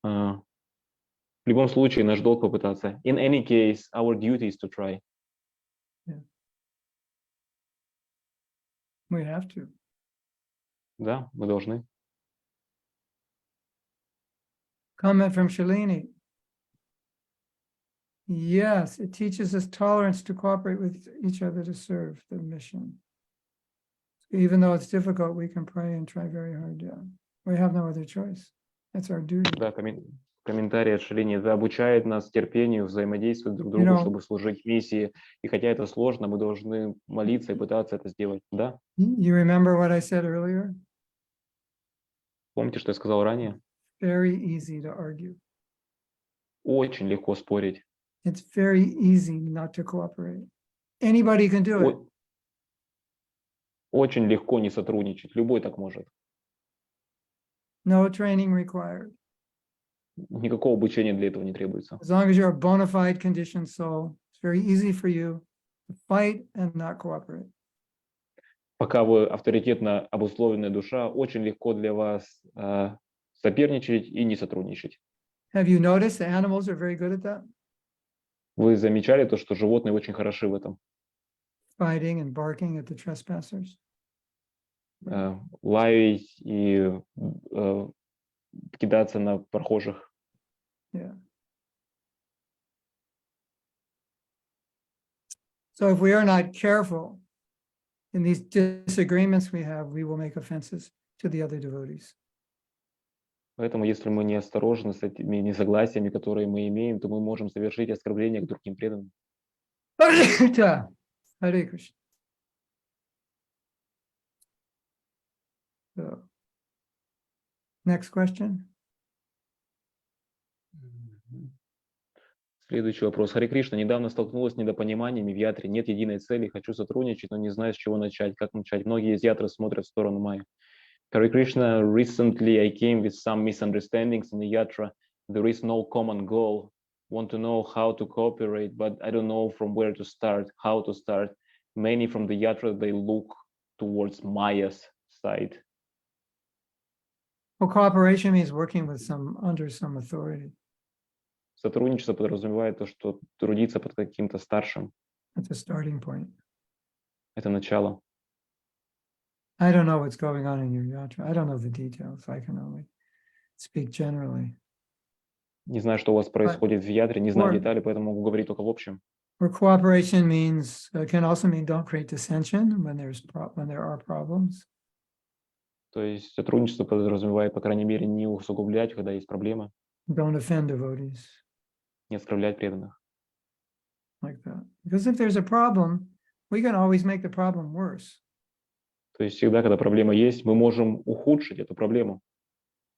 В любом случае, наш долг попытаться. In any case, our duty is to try. We have to. Да, мы должны. Comment from Shalini. Yes, it teaches us tolerance to cooperate with each other to serve the mission. Even though it's difficult, we can pray and try very hard. Yeah, we have no other choice. That's our duty. Да, комментарий от Шалини. Это обучает нас терпению, взаимодействовать друг другу, чтобы служить миссии. И хотя это сложно, мы должны молиться и пытаться это сделать. Да? You remember what I said earlier? Помните, что я сказал ранее? Very easy to argue. Очень легко спорить. It's very easy not to cooperate. Anybody can do it. Очень легко не сотрудничать. Любой так может. No training required. Никакого обучения для этого не требуется. As long as you're a bona fide conditioned soul, it's very easy for you to fight and not cooperate. Пока вы авторитетно обусловленная душа, очень легко для вас соперничать и не сотрудничать. Have you noticed the animals are very good at that? Вы замечали то, что животные очень хороши в этом? Fighting and barking at the trespassers. Лаять и кидаться на прохожих. Yeah. So if we are not careful in these disagreements we have, we will make offenses to the other devotees. Поэтому, если мы не осторожны с этими несогласиями, которые мы имеем, то мы можем совершить оскорбление к другим преданным. Hare Krishna. So, next question. Следующий вопрос. Харе Кришна, недавно столкнулась с недопониманиями в ятре. Нет единой цели, хочу сотрудничать, но не знаю, с чего начать. Как начать? Многие из ятры смотрят в сторону Майи. Hare Krishna, recently I came with some misunderstandings in the yatra. There is no common goal. Want to know how to cooperate, but I don't know from where to start, how to start. Many from the yatra, they look towards Maya's side. Well, cooperation means working with under some authority. Сотрудничество подразумевает то, что трудиться под каким-то старшим. That's a starting point. Это начало. I don't know what's going on in your yatra. I don't know the details. I can only speak generally. Не знаю, что у вас происходит в ядре, не знаю or- детали, поэтому могу говорить только в общем. Or cooperation means can also mean don't create dissension when there are problems. То есть сотрудничество подразумевает, по крайней мере, не усугублять, когда есть проблемы, Don't offend devotees не оскорблять преданных. like that. Because if there's a problem, we can always make the problem worse. То есть всегда, когда проблема есть, мы можем ухудшить эту проблему.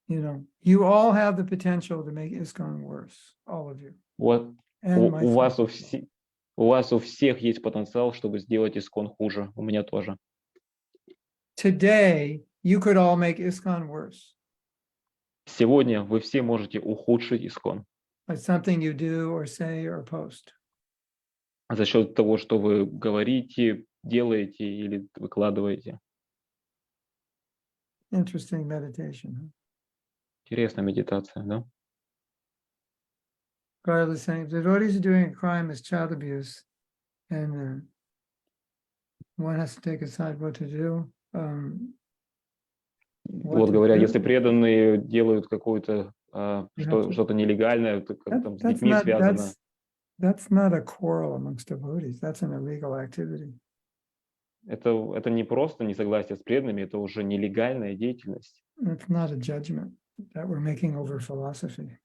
You know, you all have the potential to make ISKCON worse, all of you. Вот And у вас myself. у вас у всех есть потенциал, чтобы сделать ИСКОН хуже. У меня тоже. Today, you could all make ISKCON worse Сегодня вы все можете ухудшить ИСКОН by something you do or say or post. за счет того, что вы говорите, делаете или выкладываете. Interesting meditation. Huh? Интересная медитация, да? Garland is saying if the devotees are doing a crime as child abuse, and one has to take aside what to do. What Вот to говоря, do. если преданные делают какое-то to- что-то нелегальное, то как там с That's детьми not связано, that's not a quarrel amongst devotees. That's an illegal activity. это не просто несогласие с преданными, это уже нелегальная деятельность. It's not a judgment that we're making over philosophy.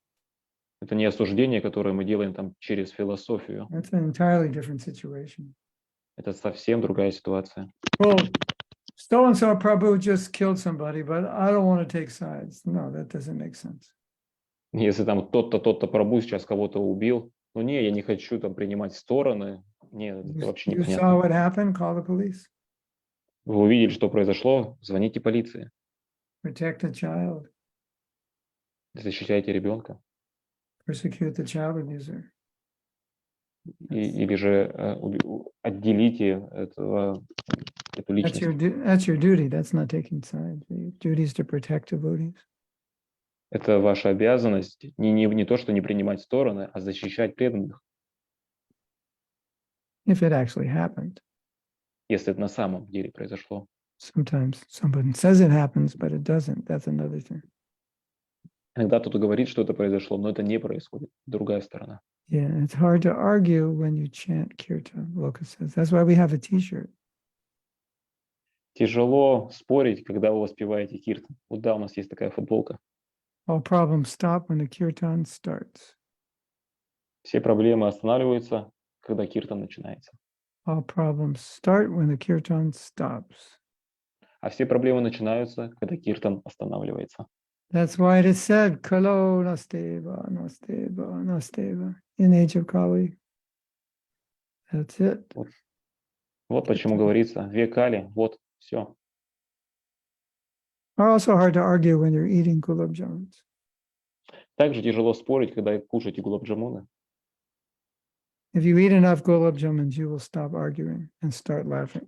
Это не осуждение, которое мы делаем там через философию. That's an entirely different situation. Это совсем другая ситуация. Well, so-and-so Prabhu just killed somebody, but I don't want to take sides. No, that doesn't make sense. Если там тот-то Прабhu сейчас кого-то убил, ну не, я не хочу там принимать стороны. Нет, это вообще You saw непонятно. what happened, call the police. Вы увидели, что произошло, звоните полиции, Protect the child. защищайте ребенка. Persecute the child abuser. Или же отделите эту That's личность. that's your duty. That's not taking sides. Your duty is to protect devotees. Это ваша обязанность не то, что не принимать стороны, а защищать преданных, If it actually happened. если это на самом деле произошло. Sometimes someone says it happens, but it doesn't. That's another thing. Иногда кто-то говорит, что это произошло, но это не происходит. Другая сторона. Yeah, it's hard to argue when you chant kirtan, Loka says. That's why we have a t-shirt. Тяжело спорить, когда вы воспеваете киртан. Вот да, у нас есть такая футболка. All problems stop when the kirtan starts. Все проблемы останавливаются, когда киртан начинается. All problems start when the kirtan stops. А все проблемы начинаются, когда киртан останавливается. That's why it is said, Kalo nasteva, nasteva, nasteva, in age of Kali. That's it. Вот почему говорится, две кали, вот, все. Also hard to argue when you're eating gulab jamuns. Также тяжело спорить, когда кушаете гулаб-джамуны. If you eat enough gulab jamuns, you will stop arguing and start laughing.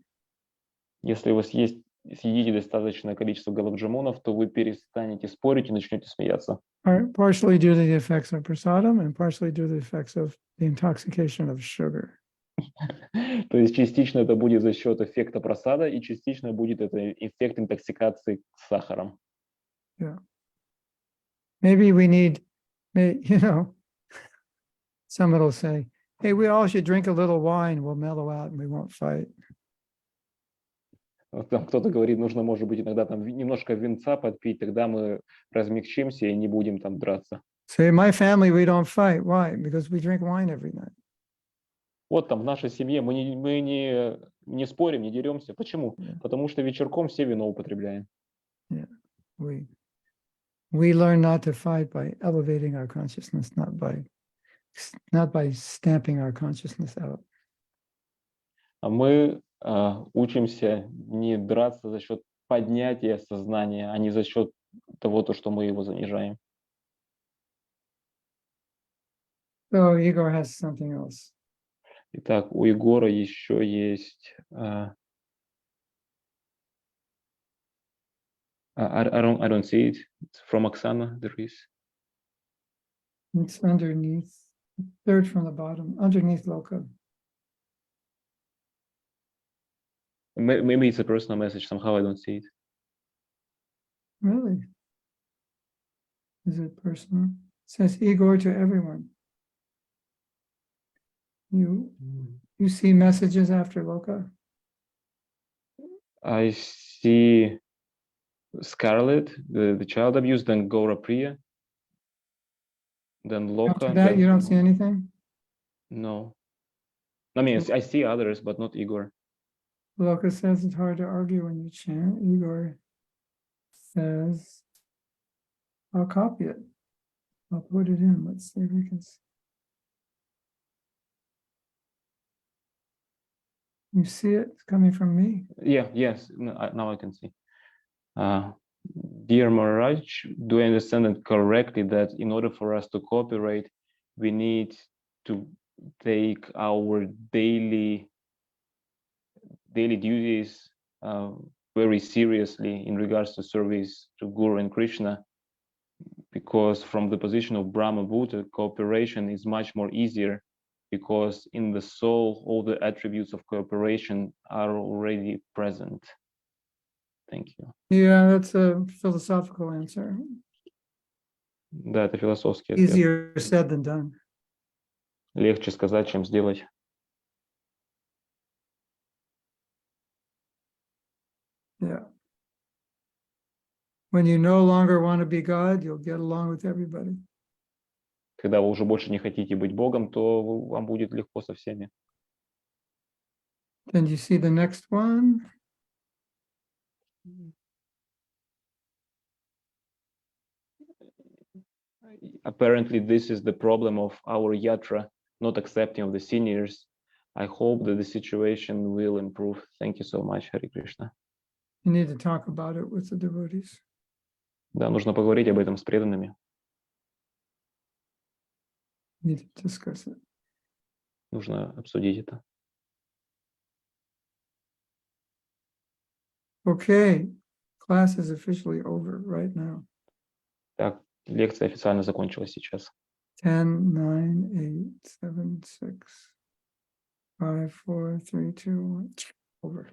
Если вы съесть съедите достаточное количество галакджамунов, то вы перестанете спорить и начнете смеяться. Partially due to the effects of prasadam and partially due to the effects of the intoxication of sugar. То есть частично это будет за счет эффекта просада, и частично будет это эффект интоксикации сахаром. Maybe we need, someone will say, hey, we all should drink a little wine, we'll mellow out and we won't fight. Вот там кто-то говорит, нужно, может быть, иногда там немножко винца подпить, тогда мы размягчимся и не будем там драться. Say, my family, we don't fight. Why? Because we drink wine every night. Вот там в нашей семье мы не спорим, не деремся. Почему? Yeah. Потому что вечерком все вино употребляем. We learn not to fight by elevating our consciousness, not by stamping our consciousness out. А мы учимся не драться за счет поднятия сознания, а не за счет того, что мы его занижаем. So Igor has something else. Итак, у Егора еще есть... I don't see it. It's from Oksana, there is. It's underneath, third from the bottom, underneath Loka. Maybe it's a personal message. Somehow I don't see it. Really? Is it personal? It says Igor to everyone. You see messages after Loka? I see Scarlet, the child abuse, then Gora Priya, then Loka. After that, you don't see anything? No. I mean, I see others, but not Igor. Loka says it's hard to argue when you chant. Igor says, I'll copy it. I'll put it in. Let's see if we can see. You see it? It's coming from me. Yeah, yes, now I can see. Dear Maharaj, do I understand it correctly that in order for us to cooperate, we need to take our daily duties very seriously in regards to service to Guru and Krishna, because from the position of Brahma Buddha, cooperation is much more easier, because in the soul, all the attributes of cooperation are already present. Thank you. Yeah, that's a philosophical answer. Да, это философский ответ. Easier said than done. Легче сказать, чем сделать. Yeah. When you no longer want to be God, you'll get along with everybody. Когда вы уже больше не хотите быть Богом, то вам будет легко со всеми. Then you see the next one. Apparently, this is the problem of our yatra, not accepting of the seniors. I hope that the situation will improve. Thank you so much, Hare Krishna. You need to talk about it with the devotees. Да, нужно поговорить об этом с преданными. You need to discuss it. Нужно обсудить это. Okay, class is officially over right now. Так, лекция официально закончилась сейчас. 10, 9, 8, 7, 6, 5, 4, 3, 2, 1. Over.